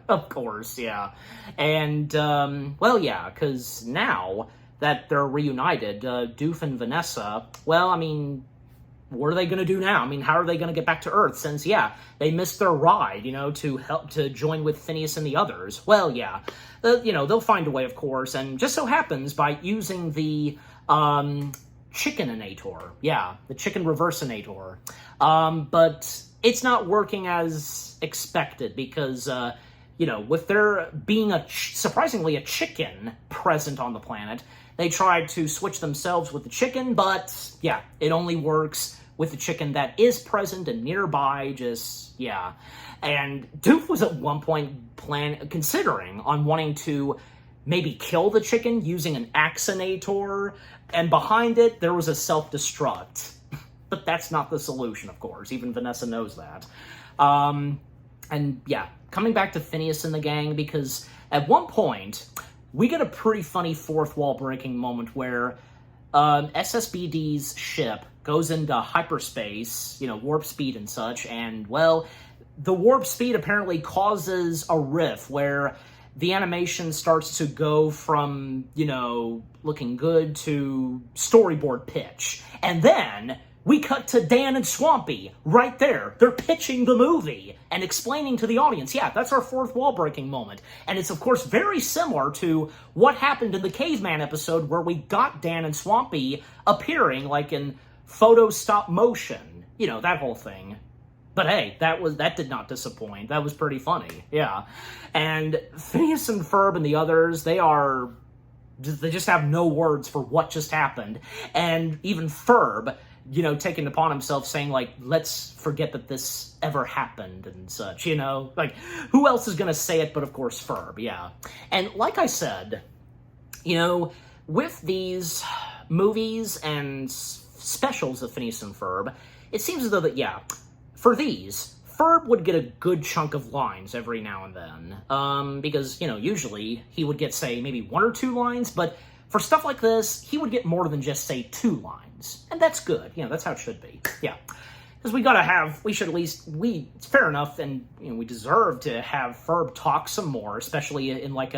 of course, yeah. And, well, yeah, because now that they're reunited, Doof and Vanessa, well, I mean, what are they going to do now? I mean, how are they going to get back to Earth since, yeah, they missed their ride, you know, to help to join with Phineas and the others? Well, yeah, you know, they'll find a way, of course, and just so happens by using the Chickeninator. Yeah, the chicken reversinator. But it's not working as expected because, you know, with there being surprisingly a chicken present on the planet, they tried to switch themselves with the chicken, but, yeah, it only works with the chicken that is present and nearby, just, yeah. And Doof was at one point considering on wanting to maybe kill the chicken using an Axinator, and behind it, there was a self-destruct. But that's not the solution, of course. Even Vanessa knows that. And, yeah, coming back to Phineas and the gang, because at one point, we get a pretty funny fourth-wall-breaking moment where SSBD's ship goes into hyperspace, you know, warp speed and such, and, well, the warp speed apparently causes a rift where the animation starts to go from, you know, looking good to storyboard pitch. And then we cut to Dan and Swampy right there. They're pitching the movie and explaining to the audience, yeah, that's our fourth wall breaking moment. And it's, of course, very similar to what happened in the Caveman episode where we got Dan and Swampy appearing like in photo stop motion. You know, that whole thing. But hey, that did not disappoint. That was pretty funny, yeah. And Phineas and Ferb and the others, they just have no words for what just happened. And even Ferb, you know, taking upon himself saying, like, let's forget that this ever happened and such, you know? Like, who else is gonna say it but, of course, Ferb, yeah. And like I said, you know, with these movies and specials of Phineas and Ferb, it seems as though that, yeah, for these, Ferb would get a good chunk of lines every now and then, because, you know, usually he would get, say, maybe 1 or 2 lines, but for stuff like this, he would get more than just, say, 2 lines, and that's good, you know, that's how it should be, yeah, because we should at least, it's fair enough, and, you know, we deserve to have Ferb talk some more, especially in, like,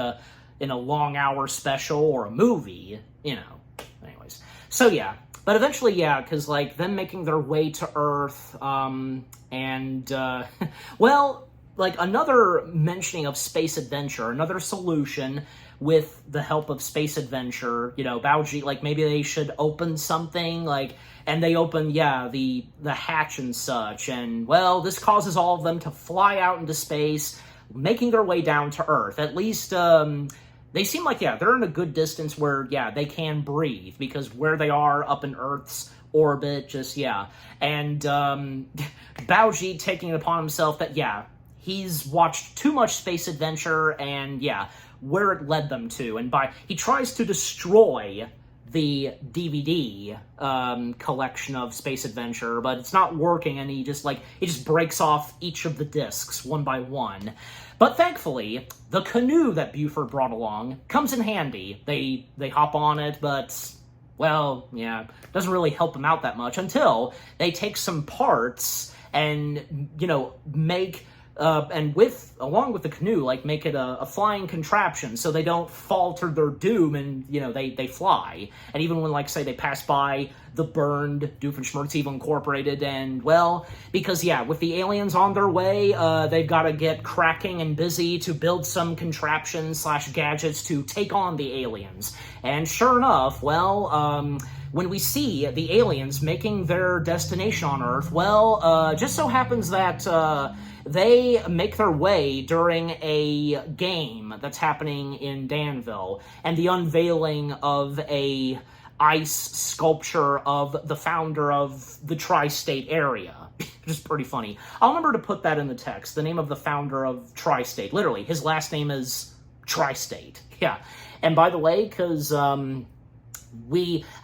in a long hour special or a movie, you know, anyways, so, yeah. But eventually, yeah, because, like, them making their way to Earth, well, like, another mentioning of space adventure, another solution with the help of space adventure, you know, Baoji, like, maybe they should open something, like, and they open, yeah, the hatch and such, and, well, this causes all of them to fly out into space, making their way down to Earth. At least, they seem like, yeah, they're in a good distance where, yeah, they can breathe, because where they are up in Earth's orbit, just, yeah. And Baoji taking it upon himself that, yeah, he's watched too much space adventure, and, yeah, where it led them to. And he tries to destroy the DVD collection of Space Adventure, but it's not working, and he just breaks off each of the discs one by one. But thankfully, the canoe that Buford brought along comes in handy. They hop on it, but, well, yeah, doesn't really help them out that much until they take some parts and, make... along with the canoe, make it a flying contraption so they don't falter their doom and, they fly. And even when, say, they pass by the burned Doofenshmirtz Incorporated, and, well, because, yeah, with the aliens on their way, they've got to get cracking and busy to build some contraptions/gadgets to take on the aliens. And sure enough, well, when we see the aliens making their destination on Earth, well, just so happens that, they make their way during a game that's happening in Danville, and the unveiling of a ice sculpture of the founder of the tri-state area. Which is pretty funny. I'll remember to put that in the text, the name of the founder of tri-state. Literally, his last name is tri-state. Yeah. And by the way, because I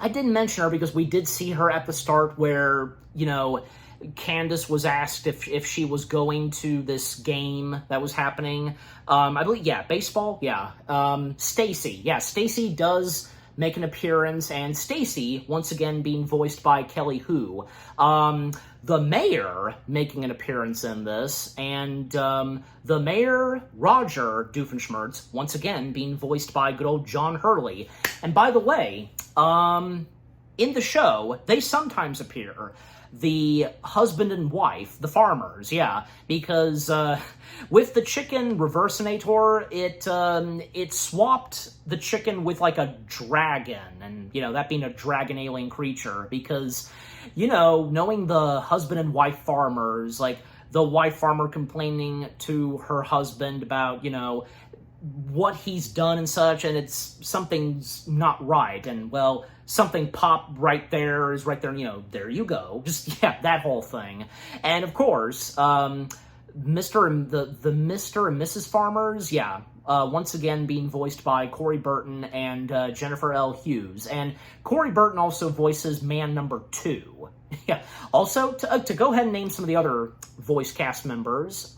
didn't mention her because we did see her at the start where, Candace was asked if she was going to this game that was happening. I believe, yeah, baseball, yeah. Stacy, yeah, Stacy does make an appearance, and Stacy, once again, being voiced by Kelly Hu. The mayor making an appearance in this, and the mayor, Roger Doofenshmirtz, once again being voiced by good old John Hurley. And by the way, in the show, they sometimes appear. The husband and wife, the farmers, yeah, because with the chicken Reversinator, it swapped the chicken with a dragon, and that being a dragon alien creature, because knowing the husband and wife farmers, the wife farmer complaining to her husband about what he's done and such, and something's not right, and well, something popped right there, there you go, just, yeah, that whole thing. And of course, Mr. and Mrs. Farmers, yeah, once again being voiced by Corey Burton and Jennifer L. Hughes, and Corey Burton also voices man number 2. Yeah, also, to go ahead and name some of the other voice cast members,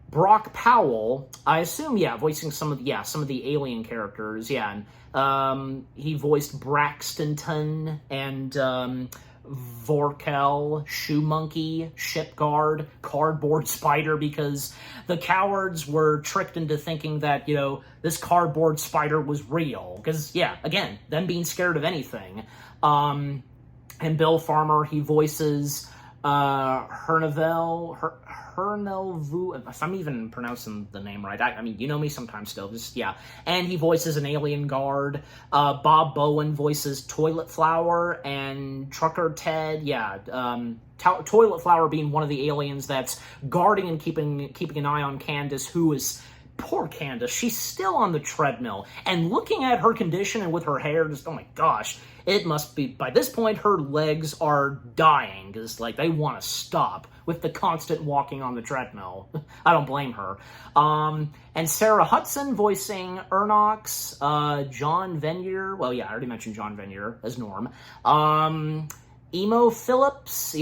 Brock Powell, I assume, yeah, voicing some of the alien characters, yeah, and he voiced Braxtonton and Vorkel, Shoe Monkey, Ship Guard, Cardboard Spider, because the cowards were tricked into thinking that, this cardboard spider was real, because, yeah, again, them being scared of anything. And Bill Farmer, he voices Hernelvu, if I'm even pronouncing the name right. I mean, you know me sometimes still, just, yeah. And he voices an alien guard. Bob Bowen voices Toilet Flower, and Trucker Ted, yeah. Toilet Flower being one of the aliens that's guarding and keeping an eye on Candace, who is... Poor Candace, she's still on the treadmill, and looking at her condition and with her hair, just, oh my gosh, it must be, by this point, her legs are dying, because, they want to stop with the constant walking on the treadmill. I don't blame her. And Sarah Hudson voicing Ernox, John Venier, well, yeah, I already mentioned John Venier as Norm. Emo Phillips,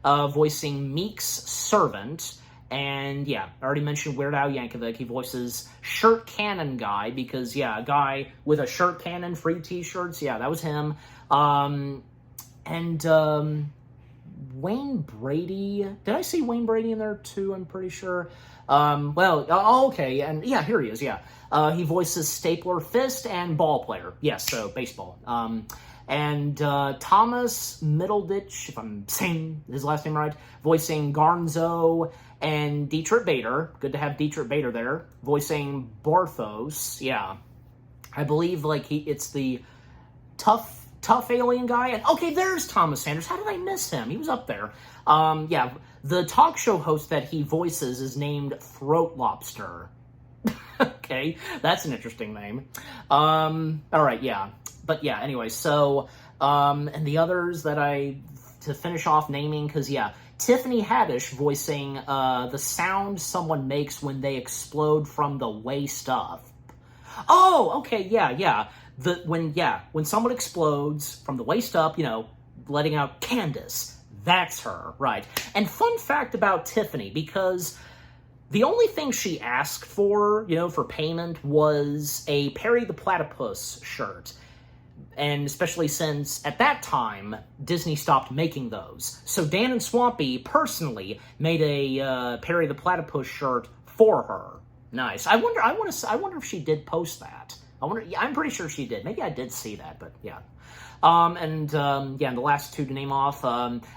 voicing Meek's servant. And, yeah, I already mentioned Weird Al Yankovic. He voices Shirt Cannon Guy because, yeah, a guy with a shirt cannon, free t-shirts. Yeah, that was him. Wayne Brady. Did I see Wayne Brady in there, too? I'm pretty sure. Okay. And, yeah, here he is, yeah. He voices Stapler Fist and Ball Player. Yes, so baseball. And Thomas Middleditch, if I'm saying his last name right, voicing Garnzo, and Dietrich Bader. Good to have Dietrich Bader there, voicing Barthos. Yeah, I believe it's the tough alien guy. And okay, there's Thomas Sanders. How did I miss him? He was up there. Yeah, the talk show host that he voices is named Throat Lobster. Okay, that's an interesting name. All right, yeah. But yeah, anyway, so And the others that to finish off naming, because, yeah, Tiffany Haddish voicing the sound someone makes when they explode from the waist up. Oh, okay, yeah. When someone explodes from the waist up, letting out Candace. That's her, right. And fun fact about Tiffany, because the only thing she asked for, for payment was a Perry the Platypus shirt. And especially since, at that time, Disney stopped making those. So Dan and Swampy personally made a Perry the Platypus shirt for her. Nice. I wonder if she did post that. I'm pretty sure she did. Maybe I did see that, but yeah. And the last two to name off,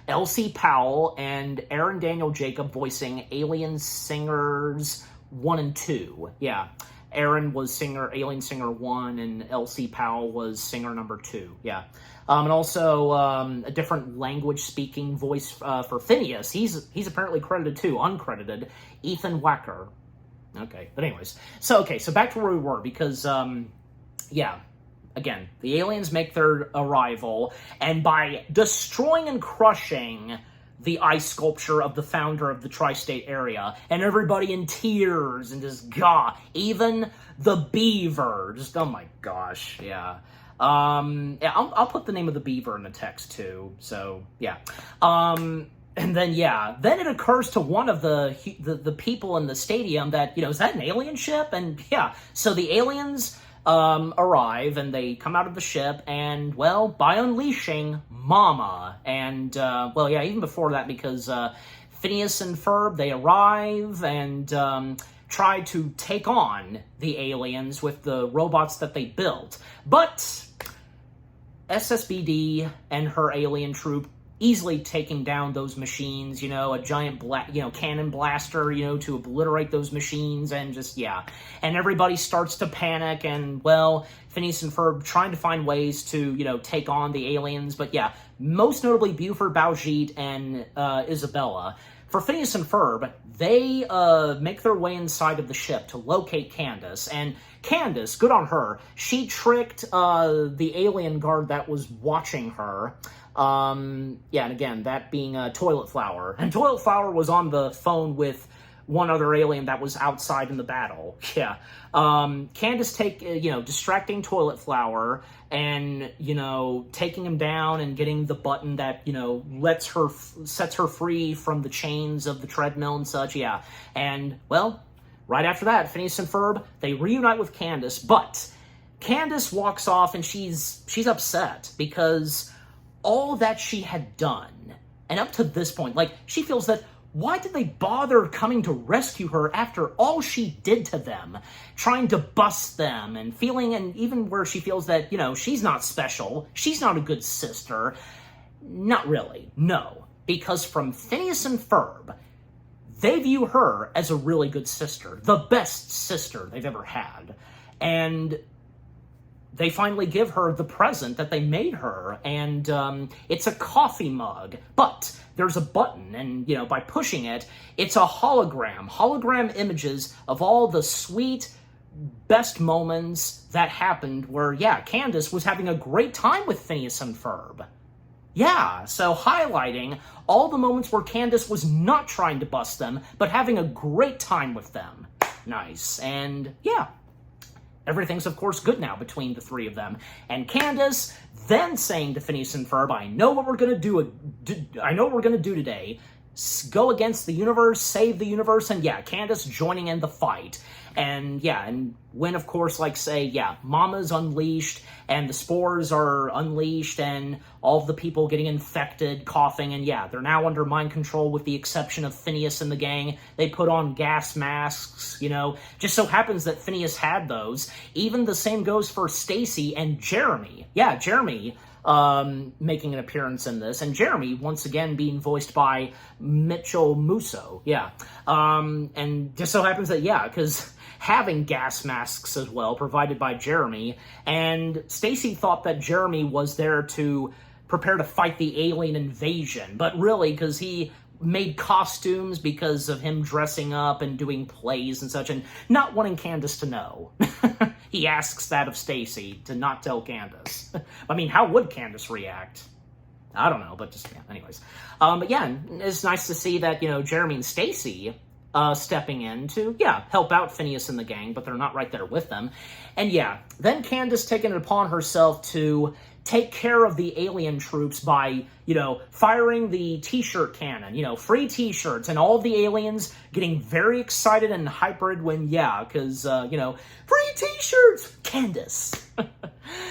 Elsie Powell and Aaron Daniel Jacob voicing Alien Singers 1 and 2. Yeah. Aaron was Alien Singer 1, and Elsie Powell was singer number 2. Yeah. And also a different language-speaking voice for Phineas. He's apparently credited too, uncredited, Ethan Wacker. Okay, but anyways. So back to where we were, because, again, the aliens make their arrival, and by destroying and crushing the ice sculpture of the founder of the tri-state area, and everybody in tears, and just, even the beaver, just, oh my gosh, yeah. I'll put the name of the beaver in the text, too, so, yeah. And then it occurs to one of the people in the stadium that, is that an alien ship? And, yeah, so the aliens arrive, and they come out of the ship, and, well, by unleashing Mama, and, even before that, because Phineas and Ferb, they arrive, and try to take on the aliens with the robots that they built, but SSBD and her alien troop easily taking down those machines, a giant cannon blaster, to obliterate those machines, and just, and everybody starts to panic, and, well, Phineas and Ferb trying to find ways to, take on the aliens, but, most notably Buford, Baljeet, and Isabella. For Phineas and Ferb, they make their way inside of the ship to locate Candace, and Candace, good on her, she tricked the alien guard that was watching her. And again, that being Toilet Flower. And Toilet Flower was on the phone with one other alien that was outside in the battle. Yeah. Candace distracting Toilet Flower and, taking him down and getting the button that, sets her free from the chains of the treadmill and such. Yeah. And, well, right after that, Phineas and Ferb, they reunite with Candace, but Candace walks off and she's upset because all that she had done, and up to this point, she feels that, why did they bother coming to rescue her after all she did to them, trying to bust them, and even where she feels that, she's not special, she's not a good sister. Not really, no, because from Phineas and Ferb, they view her as a really good sister, the best sister they've ever had, and they finally give her the present that they made her, and it's a coffee mug, but there's a button, and, by pushing it, it's a hologram images of all the sweet, best moments that happened where, Candace was having a great time with Phineas and Ferb. Yeah, so highlighting all the moments where Candace was not trying to bust them, but having a great time with them. Nice, and, everything's, of course, good now between the three of them. And Candace then saying to Phineas and Ferb, I know what we're going to do today. Go against the universe, save the universe, and Candace joining in the fight. And and when, of course, Mama's unleashed, and the spores are unleashed, and all of the people getting infected, coughing, and they're now under mind control with the exception of Phineas and the gang. They put on gas masks, just so happens that Phineas had those. Even the same goes for Stacy and Jeremy. Jeremy making an appearance in this, and Jeremy once again being voiced by Mitchell Musso. And just so happens that because having gas masks as well provided by Jeremy, and Stacy thought that Jeremy was there to prepare to fight the alien invasion, but really because he made costumes because of him dressing up and doing plays and such, and not wanting Candace to know. He asks that of Stacy to not tell Candace. I mean, how would Candace react? I don't know, but just, yeah, anyways. But yeah, it's nice to see that, Jeremy and Stacy stepping in to, help out Phineas and the gang, but they're not right there with them. And yeah, then Candace taking it upon herself to take care of the alien troops by, firing the t-shirt cannon, free t-shirts, and all of the aliens getting very excited and hypered when, because, free t-shirts, Candace.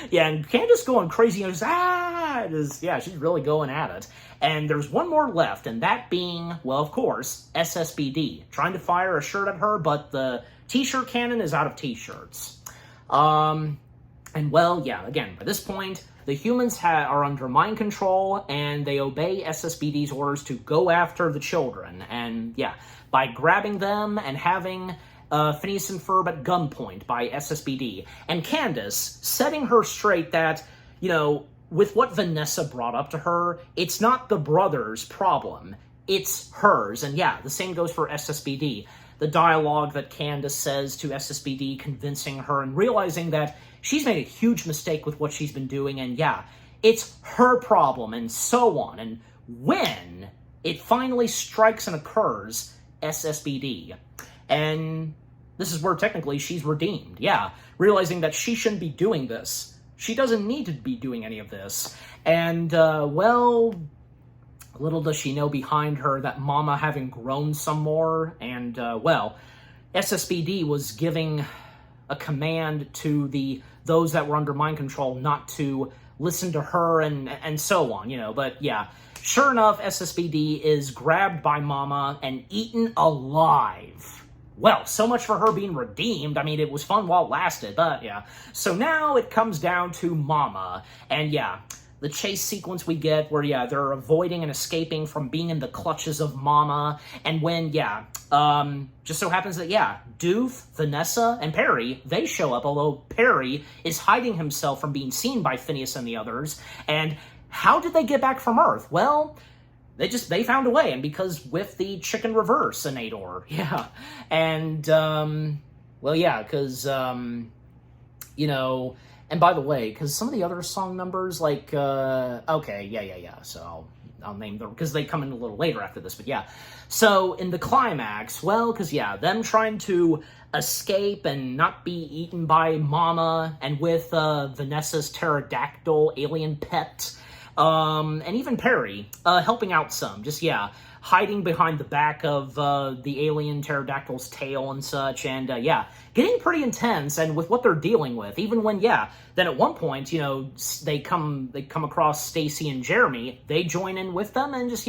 Yeah, and Candace going crazy, she's really going at it. And there's one more left, and that being, well, of course, SSBD, trying to fire a shirt at her, but the t-shirt cannon is out of t-shirts. And well, again, by this point, the humans are under mind control, and they obey SSBD's orders to go after the children. And by grabbing them and having Phineas and Ferb at gunpoint by SSBD. And Candace setting her straight that, with what Vanessa brought up to her, it's not the brother's problem, it's hers. And the same goes for SSBD. The dialogue that Candace says to SSBD, convincing her and realizing that she's made a huge mistake with what she's been doing, and it's her problem, and so on. And when it finally strikes and occurs, SSBD. And this is where technically she's redeemed. Realizing that she shouldn't be doing this. She doesn't need to be doing any of this. And, little does she know behind her that Mama having grown some more, and, SSBD was giving a command to those that were under mind control not to listen to her and so on, but sure enough, SSBD is grabbed by Mama and eaten alive. Well, so much for her being redeemed. I mean, it was fun while it lasted, but So now it comes down to Mama, and the chase sequence we get where, they're avoiding and escaping from being in the clutches of Mama, and when, just so happens that, Doof, Vanessa, and Perry, they show up, although Perry is hiding himself from being seen by Phineas and the others, and how did they get back from Earth? Well, they found a way, and because with the chicken reverse-inator, and, because, and by the way, because some of the other song numbers, like, so I'll name them, because they come in a little later after this, but so in the climax, well, because, them trying to escape and not be eaten by Mama, and with Vanessa's pterodactyl alien pet, and even Perry, helping out some, just, hiding behind the back of, the alien pterodactyl's tail and such, and, getting pretty intense, and with what they're dealing with, even when, then at one point, they come across Stacy and Jeremy, they join in with them, and just,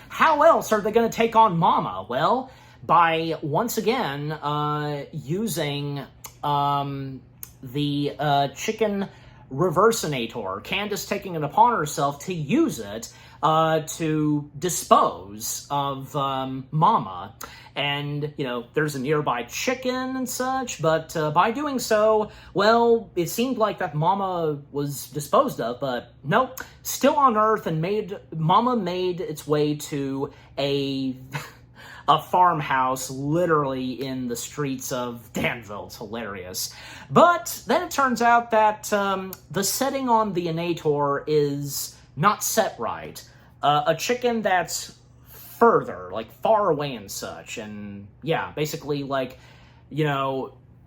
how else are they gonna take on Mama? Well, by, once again, using, the, chicken reversinator, Candace taking it upon herself to use it to dispose of Mama. And, there's a nearby chicken and such, but by doing so, well, it seemed like that Mama was disposed of, but nope, still on Earth, and Mama made its way to a farmhouse literally in the streets of Danville. It's hilarious. But then it turns out that the setting on the Inator is not set right. A chicken that's further, like far away and such, and basically like,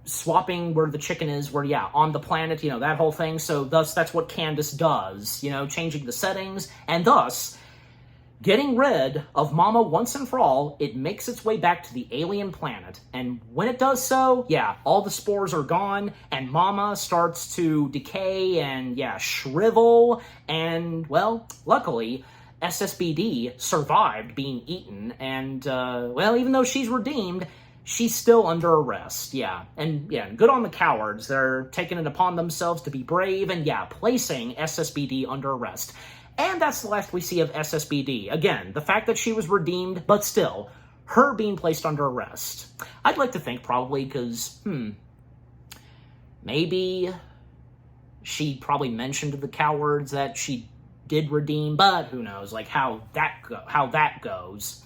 swapping where the chicken is, where, on the planet, that whole thing. So thus, that's what Candace does, changing the settings, and thus getting rid of Mama once and for all. It makes its way back to the alien planet, and when it does so, all the spores are gone, and Mama starts to decay and, shrivel, and, well, luckily, SSBD survived being eaten, and, even though she's redeemed, she's still under arrest, and, good on the cowards. They're taking it upon themselves to be brave, and, placing SSBD under arrest. And that's the last we see of SSBD. Again, the fact that she was redeemed, but still, her being placed under arrest. I'd like to think probably because, maybe she probably mentioned to the cowards that she did redeem, but who knows, like, how that goes.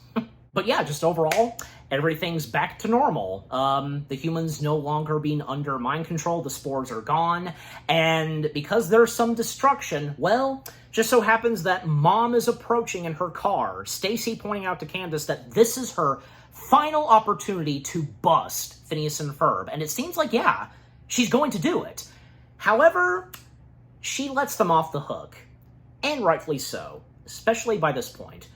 But yeah, just overall, everything's back to normal. The humans no longer being under mind control, the spores are gone, and because there's some destruction, well, just so happens that Mom is approaching in her car, Stacy pointing out to Candace that this is her final opportunity to bust Phineas and Ferb, and it seems like, yeah, she's going to do it. However, she lets them off the hook, and rightfully so, especially by this point,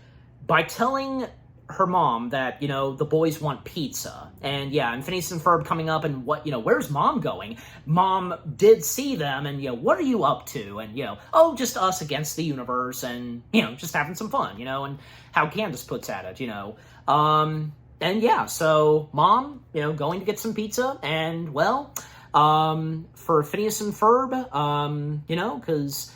by telling her mom that, you know, the boys want pizza. And yeah, and Phineas and Ferb coming up and what, you know, where's Mom going? Mom did see them and, you know, what are you up to? And, you know, oh, just us against the universe and, you know, just having some fun, you know, and how Candace puts at it, you know. And yeah, so Mom, you know, going to get some pizza and, well, for Phineas and Ferb, you know, because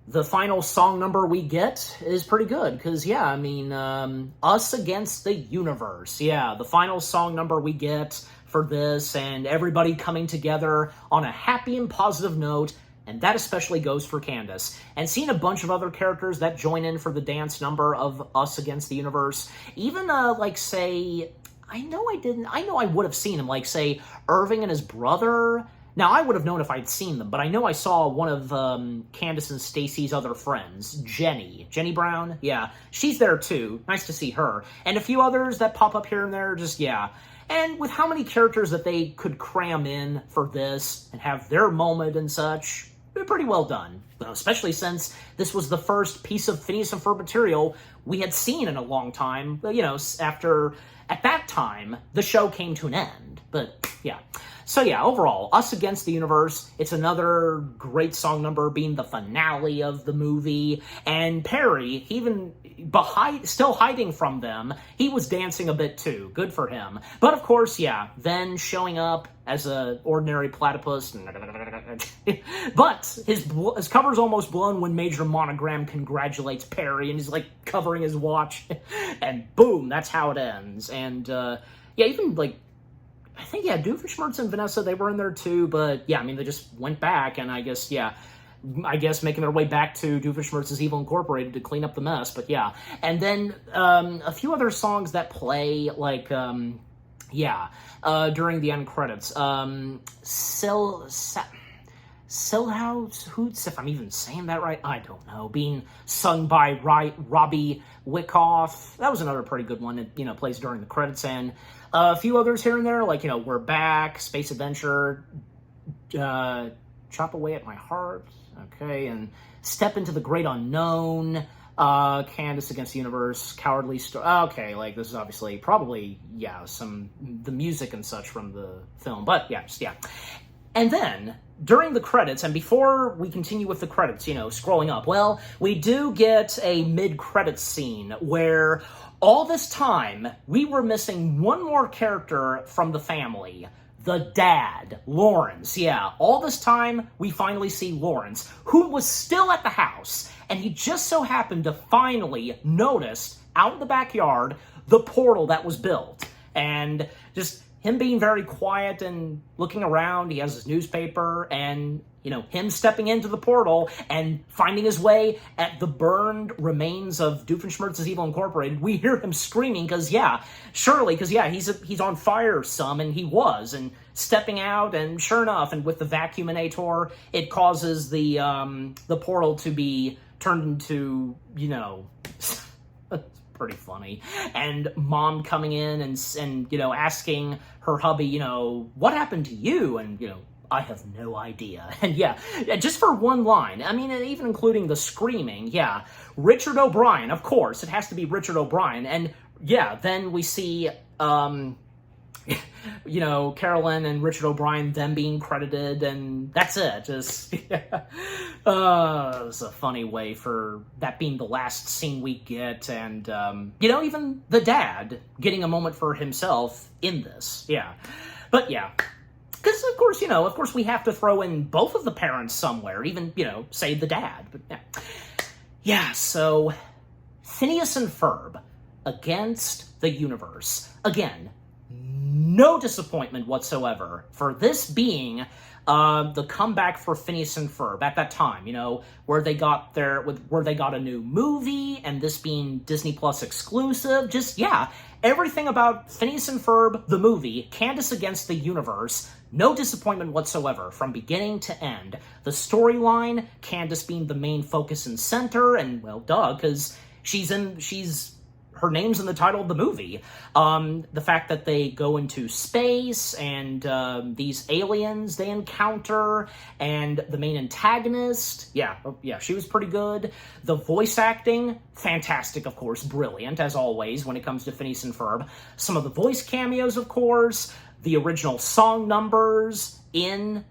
the final song number we get is pretty good, because, yeah, I mean, Us Against the Universe, yeah, the final song number we get for this, and everybody coming together on a happy and positive note, and that especially goes for Candace. And seeing a bunch of other characters that join in for the dance number of Us Against the Universe, even, like, say, I know I would have seen him, like, say, Irving and his brother. Now, I would have known if I'd seen them, but I know I saw one of Candace and Stacy's other friends, Jenny. Jenny Brown? Yeah, she's there too. Nice to see her. And a few others that pop up here and there, just, yeah. And with how many characters that they could cram in for this and have their moment and such, they're pretty well done. Especially since this was the first piece of Phineas and Ferb material we had seen in a long time. You know, after, at that time, the show came to an end. But, yeah. So yeah, overall, Us Against the Universe, it's another great song number being the finale of the movie, and Perry, even still hiding from them, he was dancing a bit too. Good for him. But of course, yeah, then showing up as a ordinary platypus, but his cover's almost blown when Major Monogram congratulates Perry, and he's like covering his watch, and boom, that's how it ends. And yeah, even like, I think, yeah, Doofenshmirtz and Vanessa, they were in there too, but yeah, I mean, they just went back, and I guess making their way back to Doofenshmirtz's Evil Incorporated to clean up the mess, but yeah. And then a few other songs that play, like, during the end credits. Silhouse Hoots, if I'm even saying that right, I don't know, being sung by Robbie Wyckoff. That was another pretty good one. It, you know, plays during the credits, and a few others here and there, like, you know, We're Back, Space Adventure, Chop Away at My Heart, okay, and Step Into the Great Unknown, Candace Against the Universe, Cowardly Story. Okay, like, this is obviously probably, yeah, the music and such from the film, but yeah, just, yeah. And then, during the credits, and before we continue with the credits, you know, scrolling up, well, we do get a mid-credits scene where all this time we were missing one more character from the family. The dad, Lawrence, yeah. All this time, we finally see Lawrence, who was still at the house, and he just so happened to finally notice, out in the backyard, the portal that was built. And just him being very quiet and looking around, he has his newspaper, and, you know, him stepping into the portal and finding his way at the burned remains of Doofenshmirtz's Evil Incorporated. We hear him screaming, because, yeah, surely, because, yeah, he's on fire some, and he was, and stepping out, and sure enough, and with the vacuuminator, it causes the portal to be turned into, you know, pretty funny. And Mom coming in and you know, asking her hubby, you know, what happened to you? And, you know, I have no idea. And yeah, just for one line, I mean, even including the screaming, yeah, Richard O'Brien, of course, it has to be Richard O'Brien. And yeah, then we see, you know, Carolyn and Richard O'Brien, them being credited, and that's it. Just, it's a funny way for that being the last scene we get, and, you know, even the dad getting a moment for himself in this, yeah. But, yeah, because, of course, you know, we have to throw in both of the parents somewhere, even, you know, say the dad, but, yeah. Yeah, so, Phineas and Ferb Against the Universe. Again, no disappointment whatsoever for this being the comeback for Phineas and Ferb at that time, where they got a new movie, and this being Disney Plus exclusive. Just, yeah, everything about Phineas and Ferb, the movie, Candace Against the Universe, no disappointment whatsoever from beginning to end. The storyline, Candace being the main focus and center, and, well, duh, because her name's in the title of the movie. The fact that they go into space and these aliens they encounter, and the main antagonist, yeah, she was pretty good. The voice acting, fantastic, of course, brilliant, as always, when it comes to Phineas and Ferb. Some of the voice cameos, of course, the original song numbers in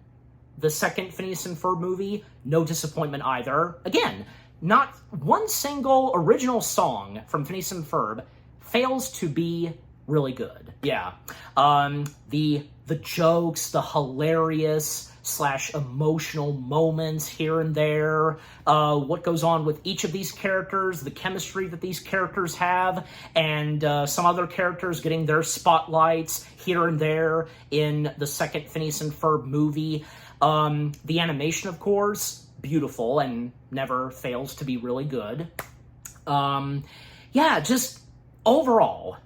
the second Phineas and Ferb movie, no disappointment either. Again, not one single original song from Phineas and Ferb fails to be really good. Yeah. The jokes, the hilarious / emotional moments here and there, what goes on with each of these characters, the chemistry that these characters have, and some other characters getting their spotlights here and there in the second Phineas and Ferb movie. The animation, of course, beautiful and never fails to be really good. Yeah, just overall,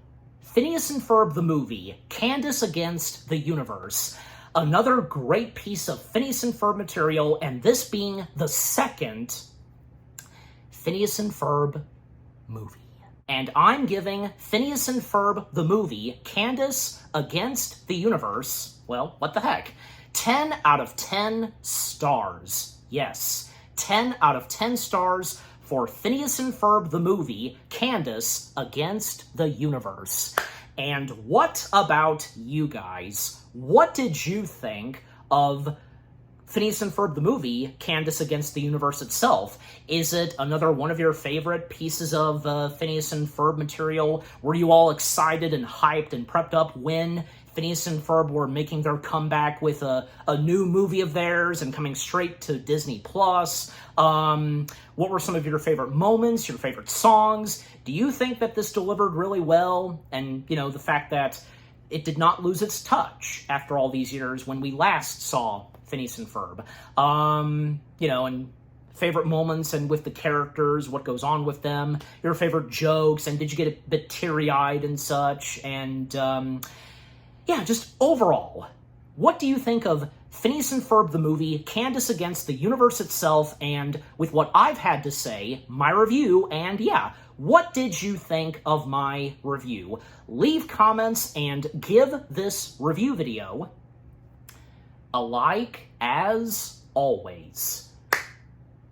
Phineas and Ferb the movie, Candace Against the Universe, another great piece of Phineas and Ferb material, and this being the second Phineas and Ferb movie. And I'm giving Phineas and Ferb the movie, Candace Against the Universe, well, what the heck, 10 out of 10 stars. Yes, 10 out of 10 stars for Phineas and Ferb the movie, Candace Against the Universe. And what about you guys? What did you think of Phineas and Ferb the movie, Candace Against the Universe itself? Is it another one of your favorite pieces of Phineas and Ferb material? Were you all excited and hyped and prepped up when Phineas and Ferb were making their comeback with a new movie of theirs and coming straight to Disney Plus? What were some of your favorite moments, your favorite songs? Do you think that this delivered really well? And, the fact that it did not lose its touch after all these years when we last saw Phineas and Ferb. And favorite moments and with the characters, what goes on with them, your favorite jokes, and did you get a bit teary-eyed and such? And, yeah, just overall, what do you think of Phineas and Ferb the movie, Candace Against the Universe itself, and with what I've had to say, my review, and yeah, what did you think of my review? Leave comments and give this review video a like, as always.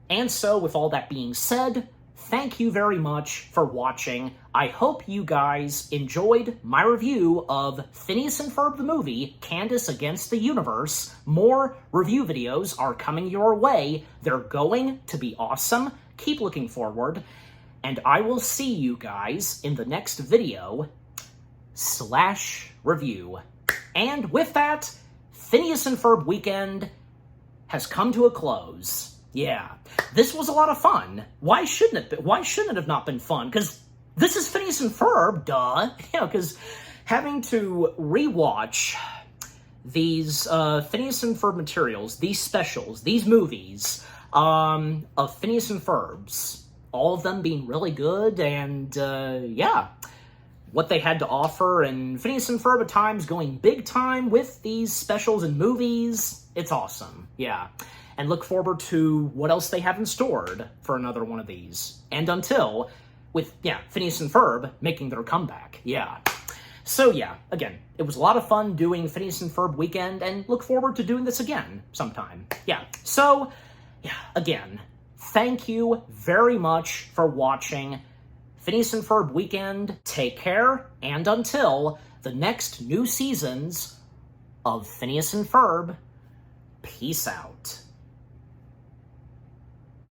And so, with all that being said, thank you very much for watching. I hope you guys enjoyed my review of Phineas and Ferb the movie, Candace Against the Universe. More review videos are coming your way. They're going to be awesome. Keep looking forward. And I will see you guys in the next video / review. And with that, Phineas and Ferb weekend has come to a close. Yeah, this was a lot of fun. Why shouldn't it be? Why shouldn't it have not been fun? Because this is Phineas and Ferb, duh. Because having to rewatch these Phineas and Ferb materials, these specials, these movies of Phineas and Ferb's, all of them being really good, and yeah, what they had to offer, and Phineas and Ferb at times going big time with these specials and movies. It's awesome, yeah. And look forward to what else they have in store for another one of these. And until, with, yeah, Phineas and Ferb making their comeback, yeah. So yeah, again, it was a lot of fun doing Phineas and Ferb weekend, and look forward to doing this again sometime. Yeah, so, yeah, again, thank you very much for watching Phineas and Ferb weekend. Take care, and until the next new seasons of Phineas and Ferb, peace out.